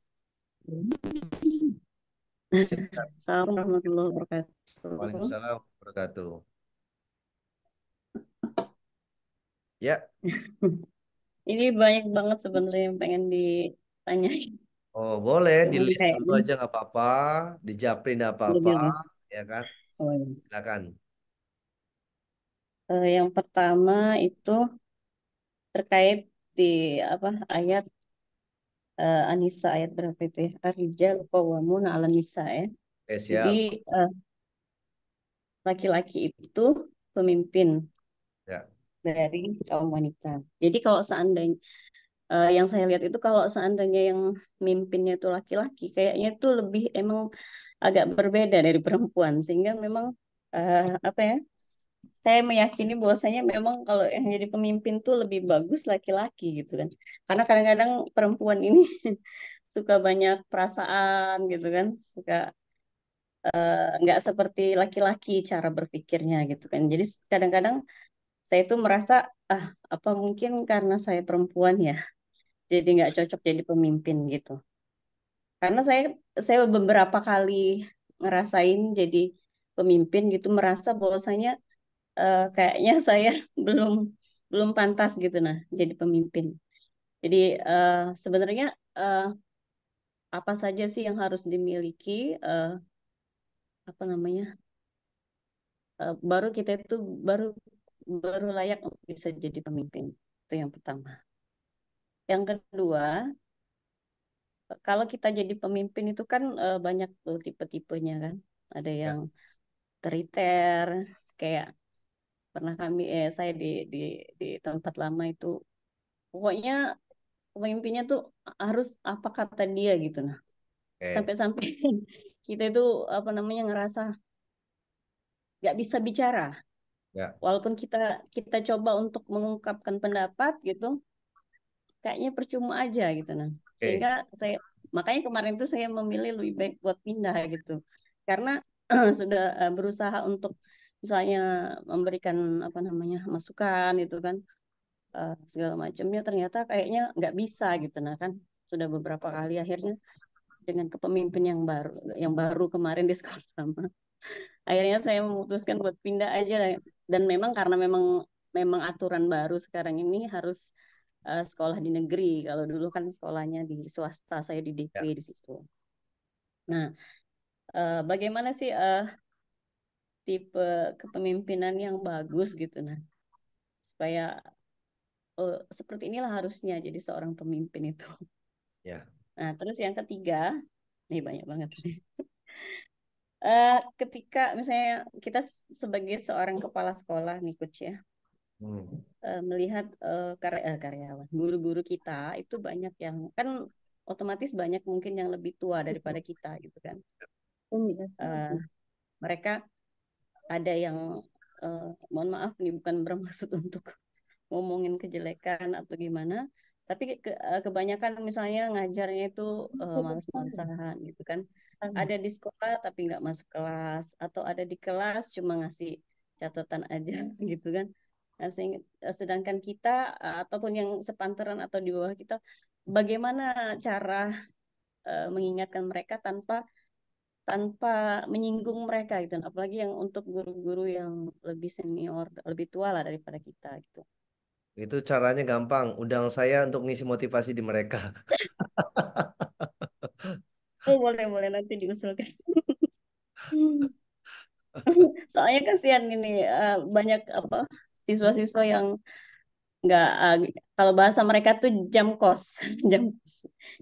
Silakan. Assalamualaikum warahmatullahi wabarakatuh. Waalaikumsalam warahmatullahi wabarakatuh. Ya. Ini banyak banget sebenarnya yang pengen ditanyain. Oh, boleh di Cuman list dulu kayaknya aja nggak apa-apa, dijaprin nggak apa-apa, begini. ya kan? Oh, iya. Silakan. Yang pertama itu terkait di apa ayat An-Nisa ayat berapa itu ya? Ar-rijal qawwamuna 'alan nisa ya. Oke, Jadi siap. laki-laki itu pemimpin Ya, dari kaum wanita. Jadi kalau seandainya yang saya lihat itu kalau seandainya yang mimpinnya itu laki-laki, kayaknya itu lebih emang agak berbeda dari perempuan, sehingga memang apa ya? Saya meyakini bahwasanya memang kalau yang jadi pemimpin tuh lebih bagus laki-laki gitu kan. Karena kadang-kadang perempuan ini suka banyak perasaan gitu kan, suka nggak seperti laki-laki cara berpikirnya gitu kan. Jadi kadang-kadang saya tuh merasa apa mungkin karena saya perempuan ya, jadi nggak cocok jadi pemimpin gitu. Karena saya beberapa kali ngerasain jadi pemimpin gitu, merasa bahwasanya kayaknya saya belum belum pantas gitu nah jadi pemimpin. Jadi sebenarnya eh, apa saja sih yang harus dimiliki apa namanya baru kita itu baru baru layak untuk bisa jadi pemimpin. Itu yang pertama. Yang kedua, kalau kita jadi pemimpin itu kan banyak tuh tipe-tipenya kan. Ada yang ya, teriter, kayak pernah saya di tempat lama itu, pokoknya pemimpinnya tuh harus apa kata dia gitu nah. oke, Sampai-sampai kita itu apa namanya ngerasa nggak bisa bicara. ya, Walaupun kita kita coba untuk mengungkapkan pendapat gitu, kayaknya percuma aja gitu nah. oke, Sehingga saya makanya kemarin tuh saya memilih lebih baik buat pindah gitu. Karena sudah berusaha untuk misalnya memberikan apa namanya masukan itu kan segala macamnya ternyata kayaknya nggak bisa gitu nah kan sudah beberapa kali akhirnya dengan kepemimpinan yang baru kemarin di sekolah sama akhirnya saya memutuskan buat pindah aja dan memang karena memang memang aturan baru sekarang ini harus sekolah di negeri. Kalau dulu kan sekolahnya di swasta, saya di DP ya, di situ. Nah, bagaimana sih tipe kepemimpinan yang bagus gitu nah, supaya seperti inilah harusnya jadi seorang pemimpin itu. ya, Nah, terus yang ketiga, nih banyak banget. Ketika misalnya kita sebagai seorang kepala sekolah nih coach ya, hmm, melihat karyawan, guru-guru kita itu banyak yang kan otomatis banyak mungkin yang lebih tua daripada kita gitu kan. Eh, Mereka ada yang mohon maaf nih bukan bermaksud untuk ngomongin kejelekan atau gimana, Tapi kebanyakan misalnya ngajarnya itu males-malesan gitu kan. Ada di sekolah tapi nggak masuk kelas, atau ada di kelas cuma ngasih catatan aja gitu kan. Nah, sedangkan kita ataupun yang sepantaran atau di bawah kita, bagaimana cara mengingatkan mereka tanpa tanpa menyinggung mereka gitu. Apalagi yang untuk guru-guru yang lebih senior, lebih tua lah daripada kita gitu. Itu caranya gampang. Undang saya untuk ngisi motivasi di mereka. Oh, boleh nanti diusulkan. Soalnya kasihan ini banyak apa siswa-siswa yang nggak kalau bahasa mereka tuh jam kos, jam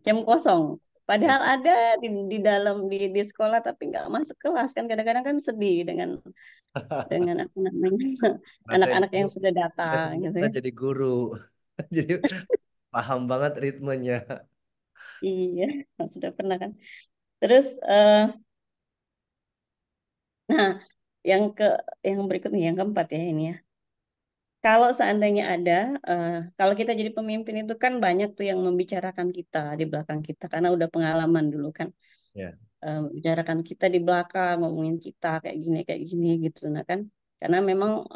jam kosong. Ya. Padahal ada di dalam di sekolah tapi nggak masuk kelas kan, kadang-kadang kan sedih dengan apa namanya Nah, anak-anak yang sudah saya datang sebelumnya gitu pernah ya. jadi guru. Jadi paham banget ritmenya. Iya, sudah pernah kan. Terus nah yang ke yang berikutnya yang keempat ya ini ya. Kalau seandainya ada, kalau kita jadi pemimpin itu kan banyak tuh yang membicarakan kita di belakang kita karena udah pengalaman dulu kan. Ya, Bicarakan kita di belakang, ngomongin kita kayak gini gitu, nah kan. Karena memang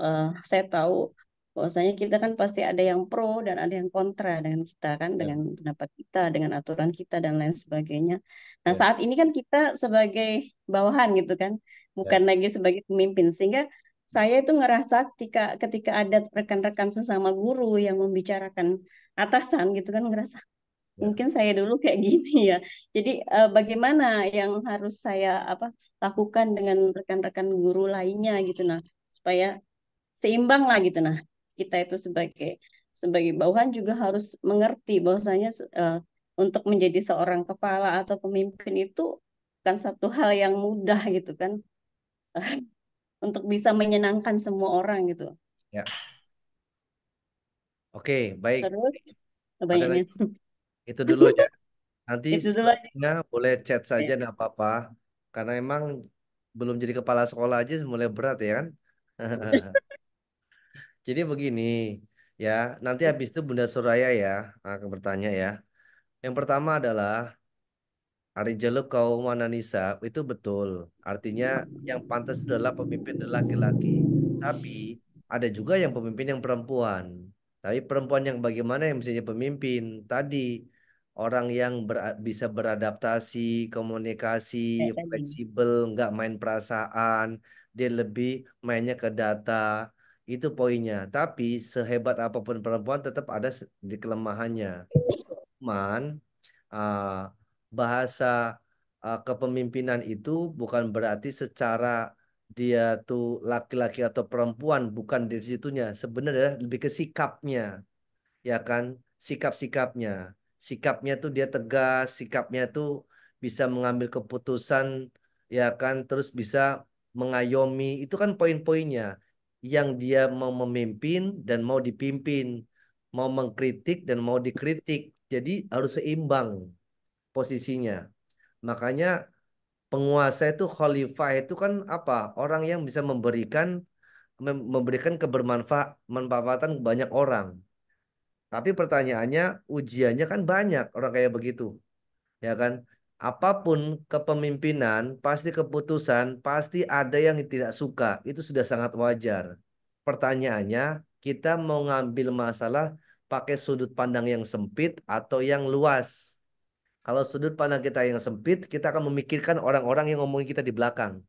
saya tahu bahwasanya kita kan pasti ada yang pro dan ada yang kontra dengan kita kan, ya, dengan pendapat kita, dengan aturan kita dan lain sebagainya. Nah, ya, saat ini kan kita sebagai bawahan gitu kan, bukan ya, lagi sebagai pemimpin, sehingga saya itu ngerasa ketika ketika ada rekan-rekan sesama guru yang membicarakan atasan gitu kan, ngerasa ya, mungkin saya dulu kayak gini ya. Jadi bagaimana yang harus saya apa lakukan dengan rekan-rekan guru lainnya gitu nah, supaya seimbang lah gitu nah. Kita itu sebagai sebagai bawahan juga harus mengerti bahwasanya untuk menjadi seorang kepala atau pemimpin itu bukan satu hal yang mudah gitu kan. Untuk bisa menyenangkan semua orang gitu. ya. Oke, baik. Terus Ada banyaknya lagi? Itu dulu ya. Nanti itu dulu aja. selanjutnya boleh chat saja, Ya. nggak apa-apa. Karena emang belum jadi kepala sekolah aja mulai berat ya kan. Jadi begini, ya. Nanti habis itu Bunda Suraya ya akan bertanya ya. Yang pertama adalah Ari Jaluk kaum Wananisa itu betul. Artinya yang pantas itu adalah pemimpin adalah laki-laki. Tapi ada juga yang pemimpin yang perempuan. Tapi perempuan yang bagaimana yang bisa jadi pemimpin? Tadi orang yang bisa beradaptasi, komunikasi, Kayak tadi. fleksibel, nggak main perasaan, dia lebih mainnya ke data. Itu poinnya. Tapi sehebat apapun perempuan tetap ada di kelemahannya. Cuman uh, bahasa kepemimpinan itu bukan berarti secara dia tuh laki-laki atau perempuan, bukan dari situnya. Sebenarnya lebih ke sikapnya, ya kan? Sikap-sikapnya. Sikapnya tuh dia tegas, sikapnya tuh bisa mengambil keputusan, ya kan? Terus bisa mengayomi. Itu kan poin-poinnya. Yang dia mau memimpin dan mau dipimpin, mau mengkritik dan mau dikritik. Jadi harus seimbang posisinya. Makanya penguasa itu khalifah itu kan apa? Orang yang bisa memberikan kebermanfaatan banyak orang. Tapi pertanyaannya ujiannya kan banyak orang kayak begitu, ya kan? Apapun kepemimpinan, pasti keputusan, pasti ada yang tidak suka. Itu sudah sangat wajar. Pertanyaannya, kita mau ngambil masalah pakai sudut pandang yang sempit atau yang luas. Kalau sudut pandang kita yang sempit, kita akan memikirkan orang-orang yang ngomongin kita di belakang.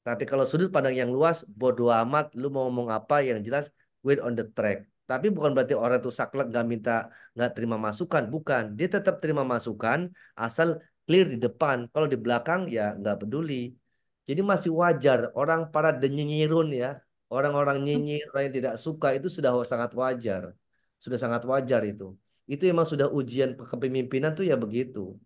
Tapi kalau sudut pandang yang luas, bodo amat, lu mau ngomong apa yang jelas, wait on the track. Tapi bukan berarti orang itu saklek nggak terima masukan, bukan. Dia tetap terima masukan asal clear di depan. Kalau di belakang ya nggak peduli. Jadi masih wajar orang para denyinyirun ya, orang-orang nyinyir, orang yang tidak suka itu sudah sangat wajar, sudah sangat wajar itu. Itu emang sudah ujian kepemimpinan tuh ya begitu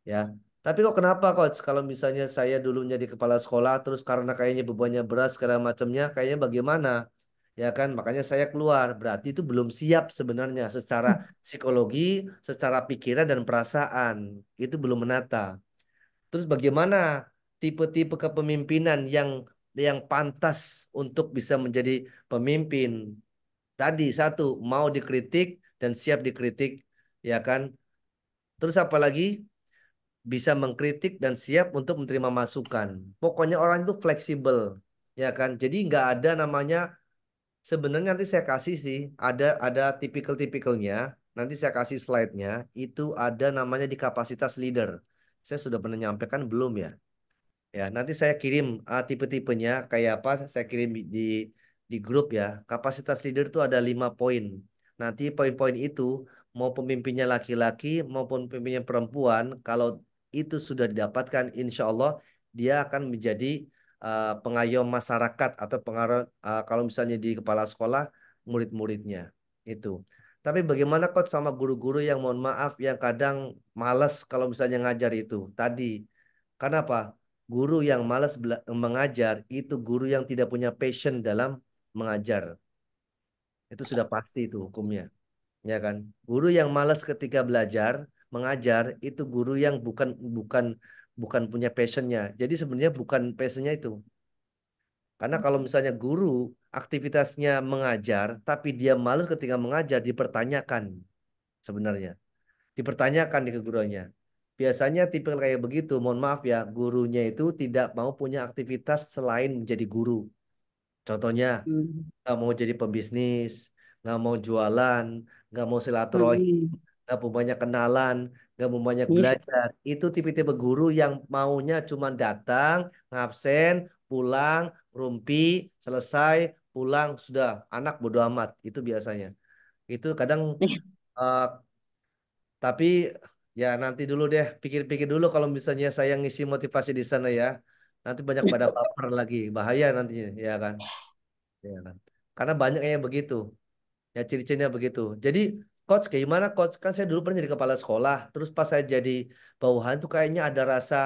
ya. Tapi kok kenapa coach kalau misalnya saya dulu jadi kepala sekolah terus karena kayaknya bebannya berat segala macamnya kayaknya bagaimana? Ya kan makanya saya keluar. Berarti itu belum siap sebenarnya secara psikologi, secara pikiran dan perasaan. Itu belum menata. Terus bagaimana tipe-tipe kepemimpinan yang pantas untuk bisa menjadi pemimpin? Tadi satu, mau dikritik dan siap dikritik, ya kan? Terus apa lagi? Bisa mengkritik dan siap untuk menerima masukan. Pokoknya orang itu fleksibel, ya kan? Jadi nggak ada namanya. Sebenarnya nanti saya kasih sih, ada tipikal-tipikalnya. Nanti saya kasih slide-nya. Itu ada namanya di kapasitas leader. Saya sudah pernah nyampaikan belum ya? Ya, nanti saya kirim tipe-tipenya kayak apa? Saya kirim di grup ya. Kapasitas leader itu ada 5 poin. Nanti poin-poin itu mau pemimpinnya laki-laki maupun pemimpinnya perempuan, kalau itu sudah didapatkan, insya Allah dia akan menjadi pengayom masyarakat atau pengaruh kalau misalnya di kepala sekolah murid-muridnya itu. Tapi bagaimana coach sama guru-guru yang mohon maaf yang kadang malas kalau misalnya ngajar itu tadi? Kenapa? Guru yang malas mengajar itu guru yang tidak punya passion dalam mengajar. Itu sudah pasti itu hukumnya, ya kan? Guru yang malas ketika belajar, mengajar itu guru yang bukan bukan bukan punya passionnya. Jadi sebenarnya bukan passionnya itu. Karena kalau misalnya guru aktivitasnya mengajar, tapi dia malas ketika mengajar, dipertanyakan sebenarnya. Dipertanyakan di keguruannya. Biasanya tipe kayak begitu, mohon maaf ya, gurunya itu tidak mau punya aktivitas selain menjadi guru. Contohnya, Hmm. nggak mau jadi pembisnis, nggak mau jualan, nggak mau silaturahmi, Hmm. nggak mau banyak kenalan, nggak mau banyak Iya. belajar. Itu tipe-tipe guru yang maunya cuma datang, ngabsen, pulang, rumpi, selesai, pulang, sudah. Anak bodo amat, itu biasanya. Itu kadang eh, tapi ya nanti dulu deh, pikir-pikir dulu kalau misalnya saya ngisi motivasi di sana ya. Nanti banyak pada baper lagi, bahaya nantinya, ya kan? Ya kan? Karena banyak yang begitu, ya ciri-cirinya begitu. Jadi coach kayak gimana coach? Kan saya dulu pernah jadi kepala sekolah, terus pas saya jadi bawahan tuh kayaknya ada rasa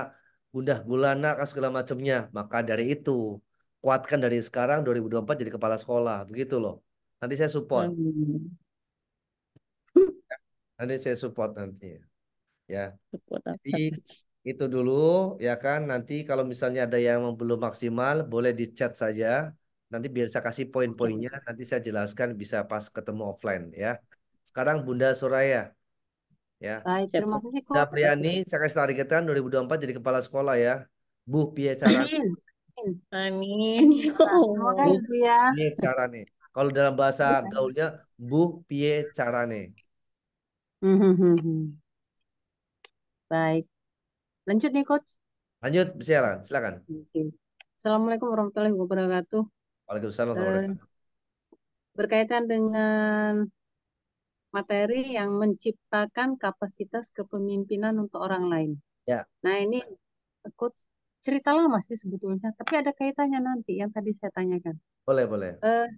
gundah gulana kan segala macamnya. Maka dari itu kuatkan dari sekarang 2024 jadi kepala sekolah, begitu loh. Nanti saya support, Hmm. nanti saya support nanti ya. Support Jadi apa tuh? itu dulu ya kan. Nanti kalau misalnya ada yang belum maksimal boleh di chat saja. Nanti biar saya kasih poin-poinnya. Nanti saya jelaskan bisa pas ketemu offline ya. Sekarang Bunda Soraya ya. Baik, Siap, terima Coach. kasih Bunda Coach. Priani saya kasih targetan 2024 jadi kepala sekolah ya. Bu piye carane? Amin. Amin. Amin. Ya Nah, semoga Bu Allah. Ibu ya. piye carane? Kalau dalam bahasa gaulnya Bu piye carane? Baik. Lanjut nih Coach. Lanjut, silakan, silakan. Oke. Assalamualaikum warahmatullahi wabarakatuh. Waalaikumsalam Eh, warahmatullahi wabarakatuh. berkaitan dengan materi yang menciptakan kapasitas kepemimpinan untuk orang lain. Ya, Nah, ini Coach cerita lama sih sebetulnya, tapi ada kaitannya nanti yang tadi saya tanyakan. boleh, boleh. Eh,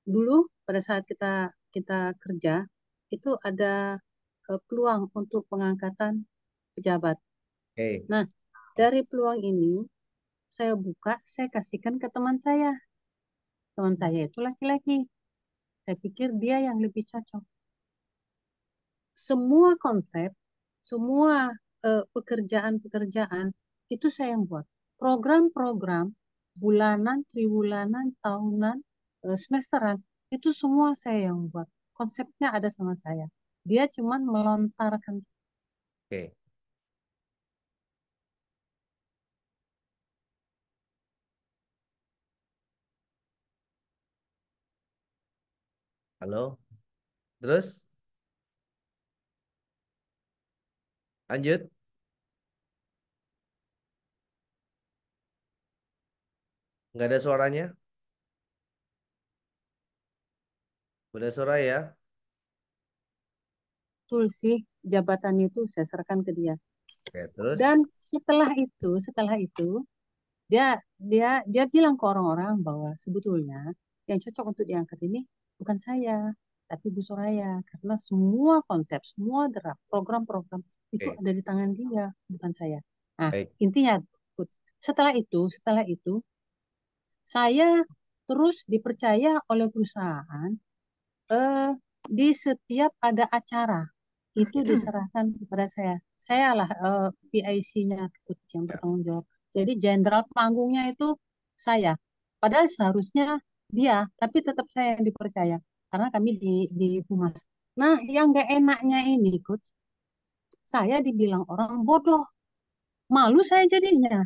dulu pada saat kita kita kerja itu ada peluang untuk pengangkatan pejabat. Oke. Nah, dari peluang ini saya buka, saya kasihkan ke teman saya. Teman saya itu laki-laki. Saya pikir dia yang lebih cocok. Semua konsep, semua pekerjaan-pekerjaan itu saya yang buat. Program-program bulanan, triwulanan, tahunan, semesteran itu semua saya yang buat. Konsepnya ada sama saya. Dia cuman melontarkan. Oke. Halo. Terus lanjut. Nggak ada suaranya. Udah suara ya. Betul sih, jabatan itu saya serahkan ke dia. Oke, terus. Dan setelah itu dia dia bilang ke orang-orang bahwa sebetulnya yang cocok untuk diangkat ini bukan saya, tapi Bu Soraya, karena semua konsep, semua draft, program-program itu Oke, ada di tangan dia, bukan saya. Nah, baik. intinya setelah itu saya terus dipercaya oleh perusahaan eh, di setiap ada acara itu diserahkan kepada saya. Saya lah PIC-nya yang Ya, bertanggung jawab. Jadi jenderal panggungnya itu saya. Padahal seharusnya dia, tapi tetap saya yang dipercaya. karena kami di humas. Nah, yang nggak enaknya ini, Coach, saya dibilang orang bodoh, malu saya jadinya.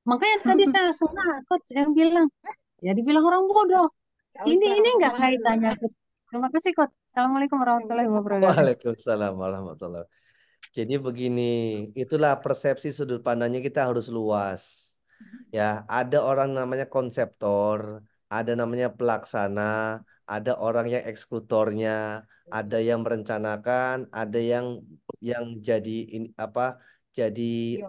Makanya tadi saya senang, Coach, yang bilang, ya dibilang orang bodoh. Ini nggak kaitannya, Coach. Terima kasih, Coach. Assalamualaikum warahmatullahi wabarakatuh. Waalaikumsalam warahmatullahi. Jadi begini, itulah persepsi sudut pandangnya kita harus luas. Ya, ada orang namanya konseptor, ada namanya pelaksana, ada orang yang eksekutornya, ada yang merencanakan, ada yang jadi apa? Jadi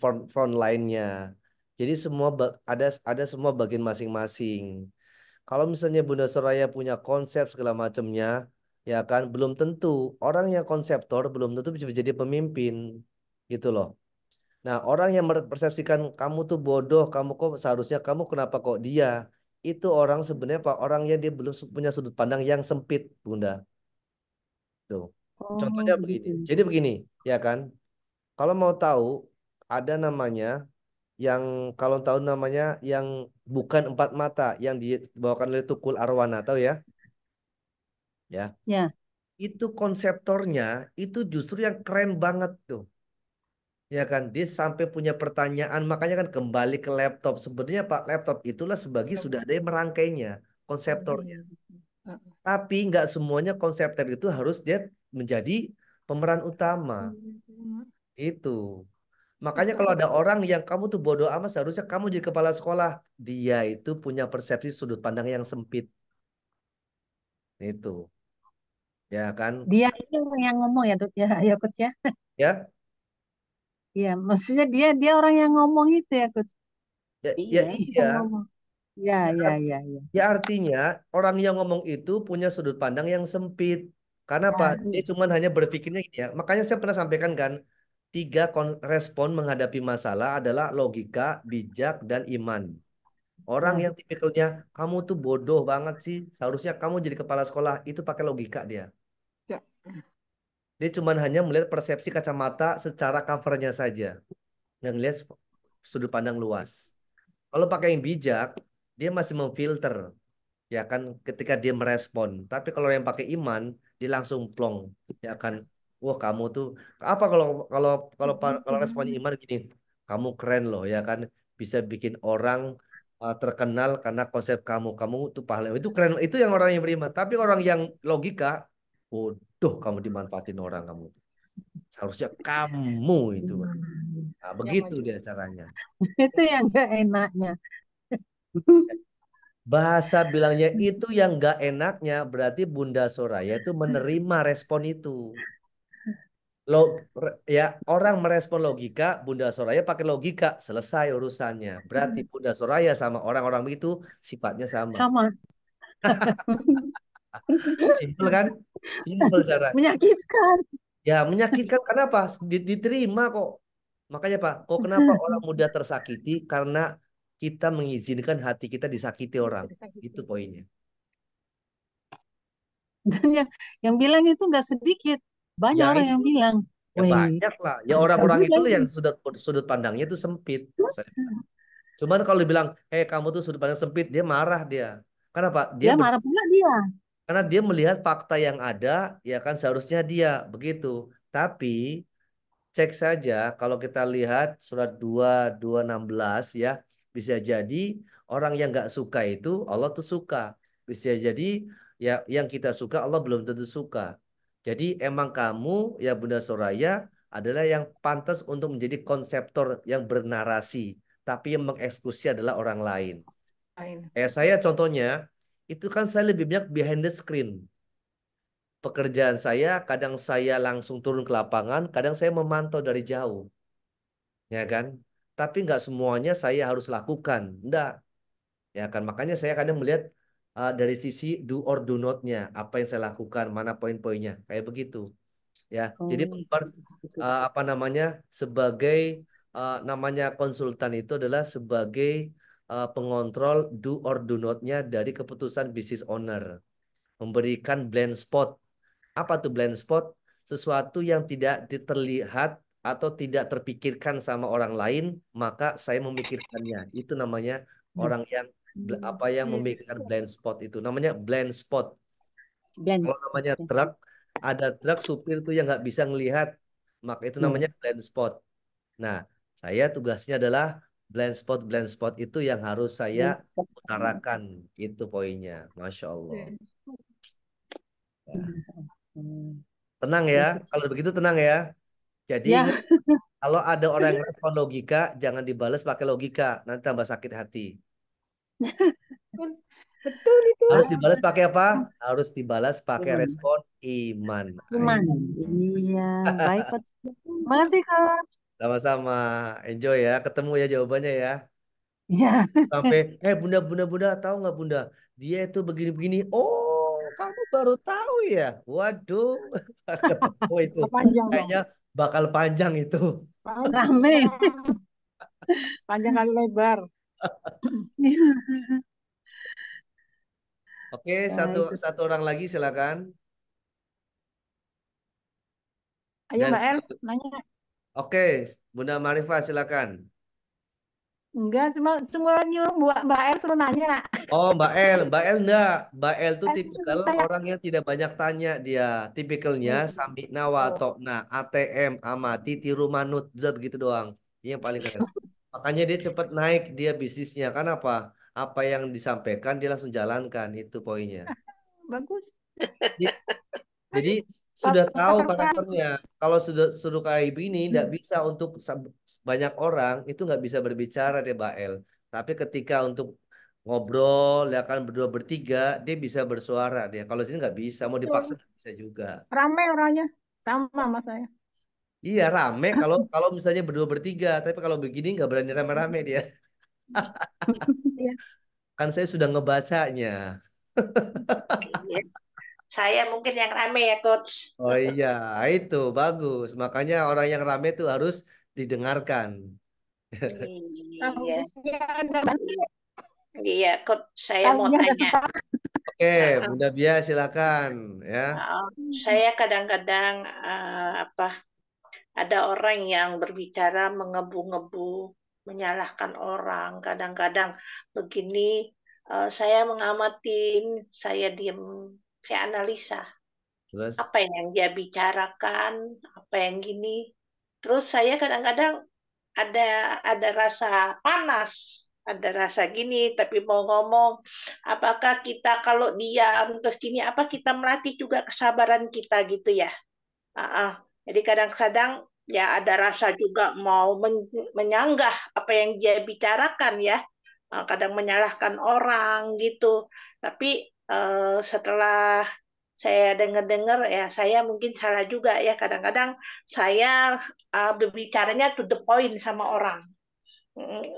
front line-nya. Jadi semua ada semua bagian masing-masing. Kalau misalnya Bunda Soraya punya konsep segala macamnya, ya kan, belum tentu orang yang konseptor belum tentu bisa jadi pemimpin, gitu loh. Nah, orang yang mempersepsikan kamu tuh bodoh, kamu kok seharusnya kamu kenapa kok dia? Itu orang sebenarnya Pak, orangnya dia belum punya sudut pandang yang sempit, Bunda. Tuh. Oh, Contohnya begini. begitu. Jadi begini, ya kan? Kalau mau tahu ada namanya yang kalau tahu namanya yang bukan empat mata yang dibawakan oleh Tukul Arwana, tahu ya? Ya. Ya, Itu konseptornya itu justru yang keren banget tuh. Ya kan, dia sampai punya pertanyaan, makanya kan kembali ke laptop. Sebenarnya Pak, laptop itulah sebagai sudah ada yang merangkainya, konseptornya. Tapi nggak semuanya konseptor itu harus dia menjadi pemeran utama. Itu. Makanya kalau ada orang yang kamu tuh bodoh amat, seharusnya kamu jadi kepala sekolah. Dia itu punya persepsi sudut pandang yang sempit. Itu. Ya kan? dia ini orang yang ngomong ya, Dok, ya, ya, Coach ya. Ya, Iya, maksudnya dia orang yang ngomong itu ya, Coach. ya, ya Iya. iya. Bukan ngomong. Ya, Ya, ya, ya, ya. ya artinya orang yang ngomong itu punya sudut pandang yang sempit. Karena apa? Ya, Dia cuma hanya berpikirnya gini ya. Makanya saya pernah sampaikan kan, tiga respon menghadapi masalah adalah logika, bijak, dan iman. Orang ya. yang tipikalnya, kamu tuh bodoh banget sih. Seharusnya kamu jadi kepala sekolah. Itu pakai logika dia. Ya. Dia cuma hanya melihat persepsi kacamata secara covernya saja. Nggak ngelihat sudut pandang luas. Kalau pakai yang bijak, dia masih memfilter. Ya kan ketika dia merespon. Tapi kalau yang pakai iman, dia langsung plong. Ya kan, wah kamu tuh apa kalau kalau kalau responnya iman gini, kamu keren loh ya kan, bisa bikin orang terkenal karena konsep kamu. Kamu tuh pahlawan. Itu keren. Itu yang orang yang beriman. Tapi orang yang logika, bodoh kamu dimanfaatin orang kamu. Seharusnya kamu itu. Nah, begitu dia caranya. Itu yang gak enaknya. Bahasa bilangnya itu yang nggak enaknya berarti Bunda Soraya itu menerima respon itu. Ya orang merespon logika, Bunda Soraya pakai logika, selesai urusannya. Berarti Bunda Soraya sama orang-orang begitu sifatnya sama. Sama. Simpel kan? Simpel cara. Menyakitkan. Ya menyakitkan kenapa? Diterima kok. Makanya Pak, kok kenapa orang mudah tersakiti? Karena kita mengizinkan hati kita disakiti orang. Itu poinnya. Dan yang bilang itu nggak sedikit. Banyak Ya orang yang itu. bilang, Ya weh, banyak lah. Ya bisa orang-orang juga itulah ini. yang sudut pandangnya itu sempit. Cuman kalau dibilang, kamu tuh sudut pandang sempit, dia marah dia. Kenapa? Dia Dia marah pula dia. karena dia melihat fakta yang ada, ya kan seharusnya dia begitu. Tapi cek saja kalau kita lihat surat 2:16 ya, bisa jadi orang yang nggak suka itu Allah tuh suka. Bisa jadi ya yang kita suka Allah belum tentu suka. Jadi emang kamu ya Bunda Soraya adalah yang pantas untuk menjadi konseptor yang bernarasi, tapi yang mengeksekusi adalah orang lain. Saya contohnya itu kan saya lebih banyak behind the screen. Pekerjaan saya kadang saya langsung turun ke lapangan, kadang saya memantau dari jauh, ya kan? Tapi nggak semuanya saya harus lakukan, enggak, ya kan? Makanya saya kadang melihat dari sisi do or do not-nya, apa yang saya lakukan, mana poin-poinnya, kayak begitu, ya. Jadi Oh, apa namanya sebagai namanya konsultan itu adalah sebagai pengontrol do or do not-nya dari keputusan business owner, memberikan blind spot. Apa tuh blind spot? Sesuatu yang tidak terlihat atau tidak terpikirkan sama orang lain, maka saya memikirkannya. Itu namanya orang yang apa yang memikirkan blind spot itu. Namanya blind spot. Blind Kalau spot namanya ya. truk, ada truk supir tuh yang nggak bisa ngelihat, maka itu namanya Ya. blind spot. Nah, saya tugasnya adalah blind spot itu yang harus saya Blind spot. utarakan. Itu poinnya. Masya Allah. Ya. Bisa. Tenang ya. Ikut. Kalau begitu tenang ya. Jadi Ya, ingat, kalau ada orang yang respon logika, jangan dibalas pakai logika. Nanti tambah sakit hati. Betul itu. Harus dibalas pakai apa? Harus dibalas pakai iman. respon iman. Iman. Iya, baik coach. Makasih coach. Sama-sama. Enjoy ya. Ketemu ya jawabannya ya. Ya, Sampai, bunda, bunda, bunda, tahu nggak bunda? Dia itu begini-begini. Oh, kamu baru tahu ya? Waduh, ketemu itu. Panjang dong. Kayaknya bakal panjang itu. rame. Panjang kali lebar. Oke, satu Baik. satu orang lagi silakan. Ayo Dan Mbak El, nanya. oke, Bunda Marifah silakan. Enggak, cuma semua nyuruh Mbak El suruh nanya. Oh, Mbak El enggak. Mbak El tuh tipikal Tanya. orang yang tidak banyak tanya dia. Tipikalnya sami nawa tokna ATM amati tiru manut udah begitu doang. Ini yang paling keren. Makanya dia cepat naik dia bisnisnya. Kan apa? Apa yang disampaikan dia langsung jalankan itu poinnya. Bagus. Jadi sudah tahu Keren. karakternya. Kalau sudah suruh kayak ibu ini tidak bisa untuk banyak orang itu nggak bisa berbicara dia Mbak El. Tapi ketika untuk ngobrol ya kan berdua bertiga dia bisa bersuara dia. Kalau sini nggak bisa, mau dipaksa nggak bisa juga. Rame orangnya. Sama sama saya. Iya rame kalau kalau misalnya berdua bertiga, tapi kalau begini nggak berani rame-rame dia. Iya. Kan saya sudah ngebacanya. Iya. Saya mungkin yang rame ya, Coach. Oh iya, itu bagus. Makanya orang yang rame itu harus didengarkan. Iya. Tahunya ada. Iya, iya, Coach. Saya mau Tahunya ada. tanya. Oke, Nah, Bunda Bia silakan ya. saya kadang-kadang ada orang yang berbicara mengebu-ngebu, menyalahkan orang. Kadang-kadang begini, saya mengamatin, saya diam, saya analisa Terus apa yang dia bicarakan, apa yang gini. Terus saya kadang-kadang ada ada rasa panas, ada rasa gini, tapi mau ngomong, apakah kita kalau diam terus gini, apa kita melatih juga kesabaran kita gitu ya? Ah, ah. Jadi kadang-kadang ya ada rasa juga mau menyanggah apa yang dia bicarakan ya. Kadang menyalahkan orang gitu. Tapi setelah saya dengar-dengar ya saya mungkin salah juga ya. Kadang-kadang saya berbicaranya to the point sama orang.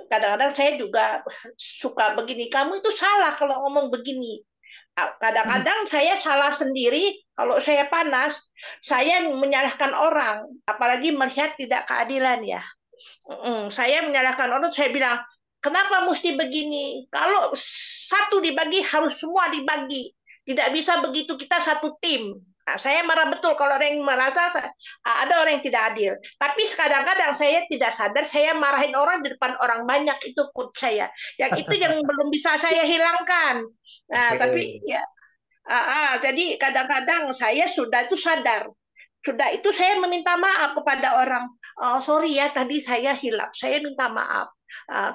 Kadang-kadang saya juga suka begini, kamu itu salah kalau ngomong begini. Kadang-kadang saya salah sendiri kalau saya panas, saya menyalahkan orang, apalagi melihat tidak keadilan ya. Saya menyalahkan orang, saya bilang, kenapa mesti begini? Kalau satu dibagi, harus semua dibagi. Tidak bisa begitu kita satu tim. Nah, saya marah betul kalau ada yang merasa ada orang yang tidak adil. Tapi kadang-kadang saya tidak sadar, saya marahin orang di depan orang banyak, itu pun saya. Yang itu yang belum bisa saya hilangkan. Nah, tapi oke. ya, jadi kadang-kadang saya sudah itu sadar. Sudah itu saya meminta maaf kepada orang. Oh, sorry ya, tadi saya hilap. Saya minta maaf.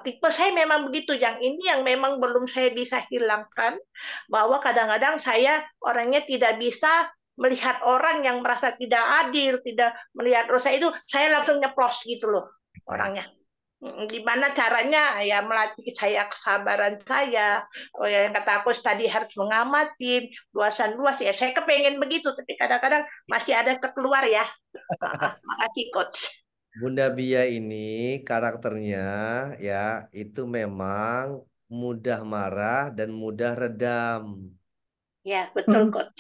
Tipe saya memang begitu. Yang ini yang memang belum saya bisa hilangkan. Bahwa kadang-kadang saya orangnya tidak bisa melihat orang yang merasa tidak adil, tidak melihat dosa itu, saya langsung nyeplos gitu loh orangnya. Gimana caranya ya melatih saya kesabaran saya. Oh ya, yang kata aku tadi harus mengamatin luasan luas ya. Saya kepengen begitu, tapi kadang-kadang masih ada terkeluar ya. Makasih coach. Bunda Bia ini karakternya ya itu memang mudah marah dan mudah redam. Ya betul coach.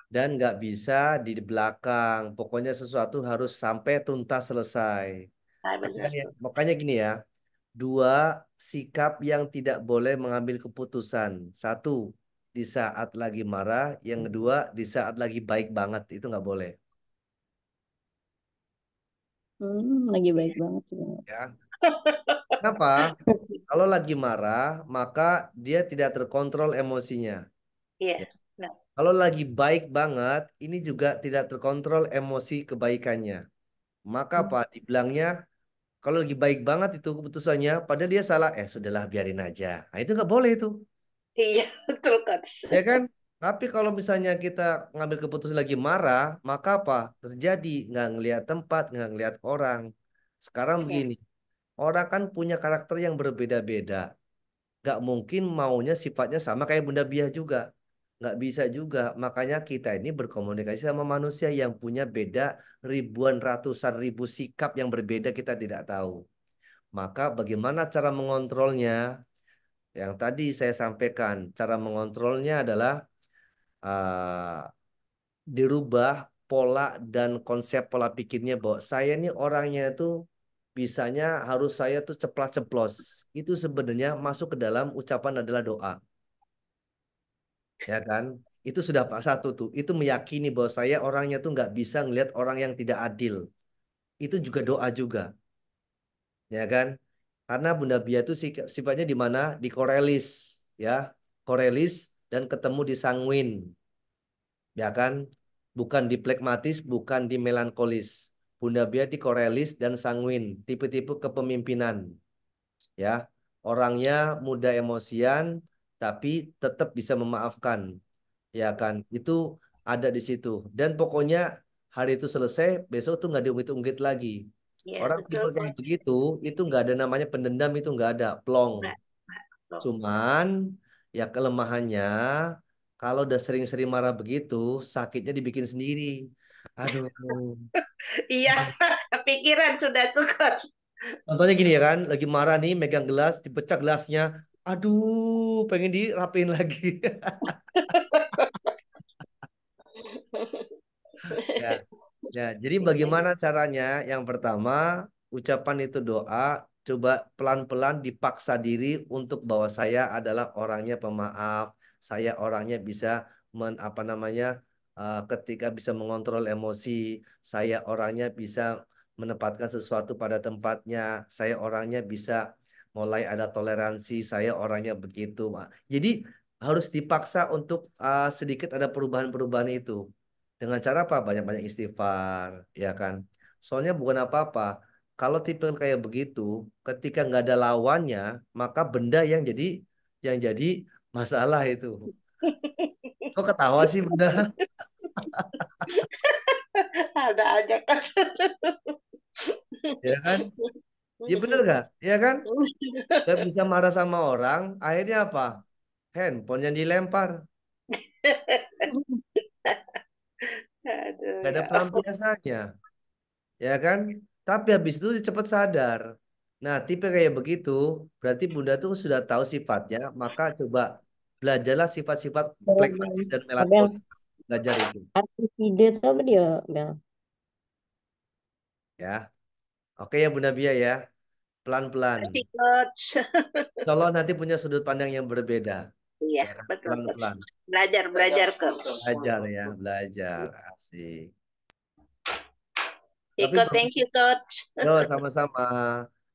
Dan nggak bisa di belakang. Pokoknya sesuatu harus sampai tuntas selesai. Benar. Makanya gini ya, dua sikap yang tidak boleh mengambil keputusan. Satu, di saat lagi marah. Yang kedua, di saat lagi baik banget. Itu nggak boleh. Lagi baik banget. Ya. Kenapa? Kalau lagi marah, maka dia tidak terkontrol emosinya. Iya. Ya. Nah. Kalau lagi baik banget, ini juga tidak terkontrol emosi kebaikannya. Maka apa? Dibilangnya kalau lagi baik banget itu keputusannya, padahal dia salah, sudahlah biarin aja. Nah itu nggak boleh itu, Iya, betul Coach. ya kan? Tapi kalau misalnya kita ngambil keputusan lagi marah, maka apa? Terjadi nggak ngelihat tempat, nggak ngelihat orang. Sekarang Ya. begini, orang kan punya karakter yang berbeda-beda. Nggak mungkin maunya sifatnya sama kayak Bunda Biah juga. Nggak bisa juga. Makanya kita ini berkomunikasi sama manusia yang punya beda ribuan, ratusan ribu sikap yang berbeda kita tidak tahu. Maka bagaimana cara mengontrolnya? Yang tadi saya sampaikan, cara mengontrolnya adalah uh, dirubah pola dan konsep pola pikirnya bahwa saya ini orangnya itu bisanya harus saya tuh ceplas-ceplos. Itu sebenarnya masuk ke dalam ucapan adalah doa, ya kan? Itu sudah Pak satu tuh. Itu meyakini bahwa saya orangnya tuh nggak bisa ngelihat orang yang tidak adil. Itu juga doa juga, ya kan? Karena Bunda Bia itu sifatnya di mana? Di Korelis, ya. Korelis dan ketemu di Sanguin, ya kan? Bukan di Plekmatis, bukan di Melankolis. Bunda Bia di Korelis dan Sanguin, tipe-tipe kepemimpinan, ya. Orangnya mudah emosian, tapi tetap bisa memaafkan, ya kan? Itu ada di situ. Dan pokoknya hari itu selesai, besok tuh nggak diungkit-ungkit lagi. Ya, Orang betul tipe kayak Coach. begitu, itu nggak ada namanya pendendam, itu nggak ada, plong. Nggak, loh. Cuman ya kelemahannya kalau udah sering-sering marah begitu, sakitnya dibikin sendiri. Aduh. Iya, kepikiran sudah tuh Coach. Contohnya gini ya kan, lagi marah nih, megang gelas, dipecah gelasnya. Aduh, pengen dirapiin lagi. Ya, ya. Jadi bagaimana caranya? Yang pertama, ucapan itu doa. Coba pelan-pelan dipaksa diri untuk bahwa saya adalah orangnya pemaaf. Saya orangnya bisa apa namanya, ketika bisa mengontrol emosi. Saya orangnya bisa menempatkan sesuatu pada tempatnya. Saya orangnya bisa mulai ada toleransi. Saya orangnya begitu. Jadi harus dipaksa untuk sedikit ada perubahan-perubahan itu. Dengan cara apa? Banyak-banyak istighfar, ya kan? Soalnya bukan apa-apa. Kalau tipe kayak begitu, ketika nggak ada lawannya, maka benda yang jadi masalah itu. Kok ketawa sih Bunda? Ada aja Coach. Ya kan? Ya bener nggak? Ya kan? Nggak bisa marah sama orang, akhirnya apa? Handphone yang dilempar. Aduh, Nggak ada ya. pelampiasannya. Ya kan? Tapi habis itu cepat sadar. Nah, tipe kayak begitu, berarti Bunda tuh sudah tahu sifatnya, maka coba belajarlah sifat-sifat Bel, plekmatis dan Abel, melankolis. Belajar itu, arti ide itu apa dia, Bel? ya. Oke ya Bunda Bia ya, pelan-pelan. Kasih Coach. Kalau nanti punya sudut pandang yang berbeda, Iya, ya kan? betul Coach. Pelan-pelan. Belajar, belajar Coach. Belajar ya, belajar. Asik. Tapi Iko, thank you Coach. yo sama-sama.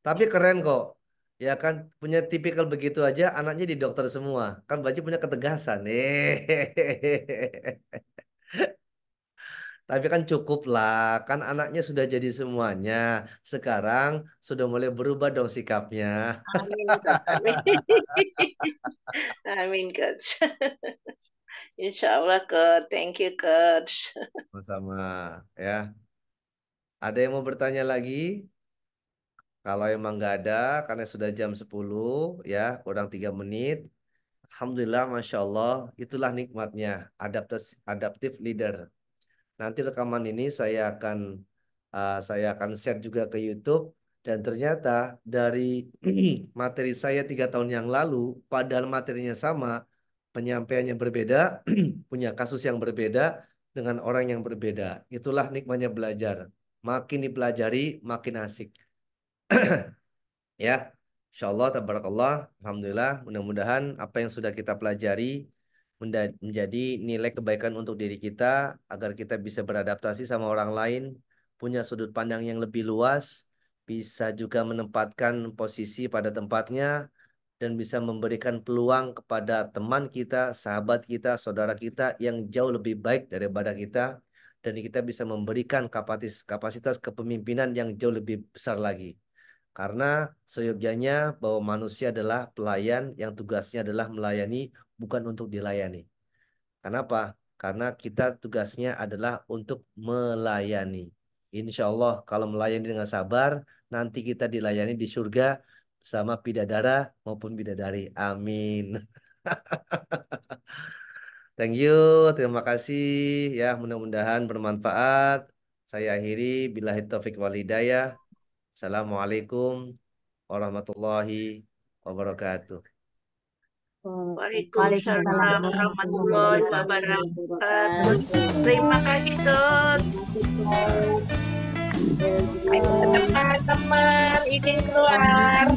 Tapi keren kok. Ya kan punya tipikal begitu aja anaknya di dokter semua. Kan Baji punya ketegasan. Tapi kan cukup lah. Kan anaknya sudah jadi semuanya. Sekarang sudah mulai berubah dong sikapnya. Amin Coach. Amin. Amin Coach. Insya Allah Coach. Thank you Coach. Sama-sama ya. Ada yang mau bertanya lagi? Kalau emang nggak ada, karena sudah jam 10 ya, kurang 3 menit. Alhamdulillah, Masya Allah, itulah nikmatnya adaptif leader. Nanti rekaman ini saya akan share juga ke YouTube dan ternyata dari materi saya 3 tahun yang lalu, padahal materinya sama, penyampaiannya berbeda, punya kasus yang berbeda dengan orang yang berbeda. Itulah nikmatnya belajar. Makin dipelajari, makin asik. Ya, Insya Allah, tabarakallah, alhamdulillah, mudah-mudahan apa yang sudah kita pelajari menjadi nilai kebaikan untuk diri kita agar kita bisa beradaptasi sama orang lain, punya sudut pandang yang lebih luas, bisa juga menempatkan posisi pada tempatnya dan bisa memberikan peluang kepada teman kita, sahabat kita, saudara kita yang jauh lebih baik daripada kita, dan kita bisa memberikan kapasitas kepemimpinan yang jauh lebih besar lagi. Karena seyogyanya bahwa manusia adalah pelayan yang tugasnya adalah melayani, bukan untuk dilayani. Kenapa? Karena kita tugasnya adalah untuk melayani. Insya Allah kalau melayani dengan sabar, nanti kita dilayani di surga bersama bidadara maupun bidadari. Amin. Thank you, terima kasih ya, mudah-mudahan bermanfaat. Saya akhiri, billahi taufik wal hidayah. Assalamualaikum warahmatullahi wabarakatuh. Waalaikumsalam warahmatullahi wabarakatuh. Terima kasih, Dut. Ayo teman-teman, izin keluar.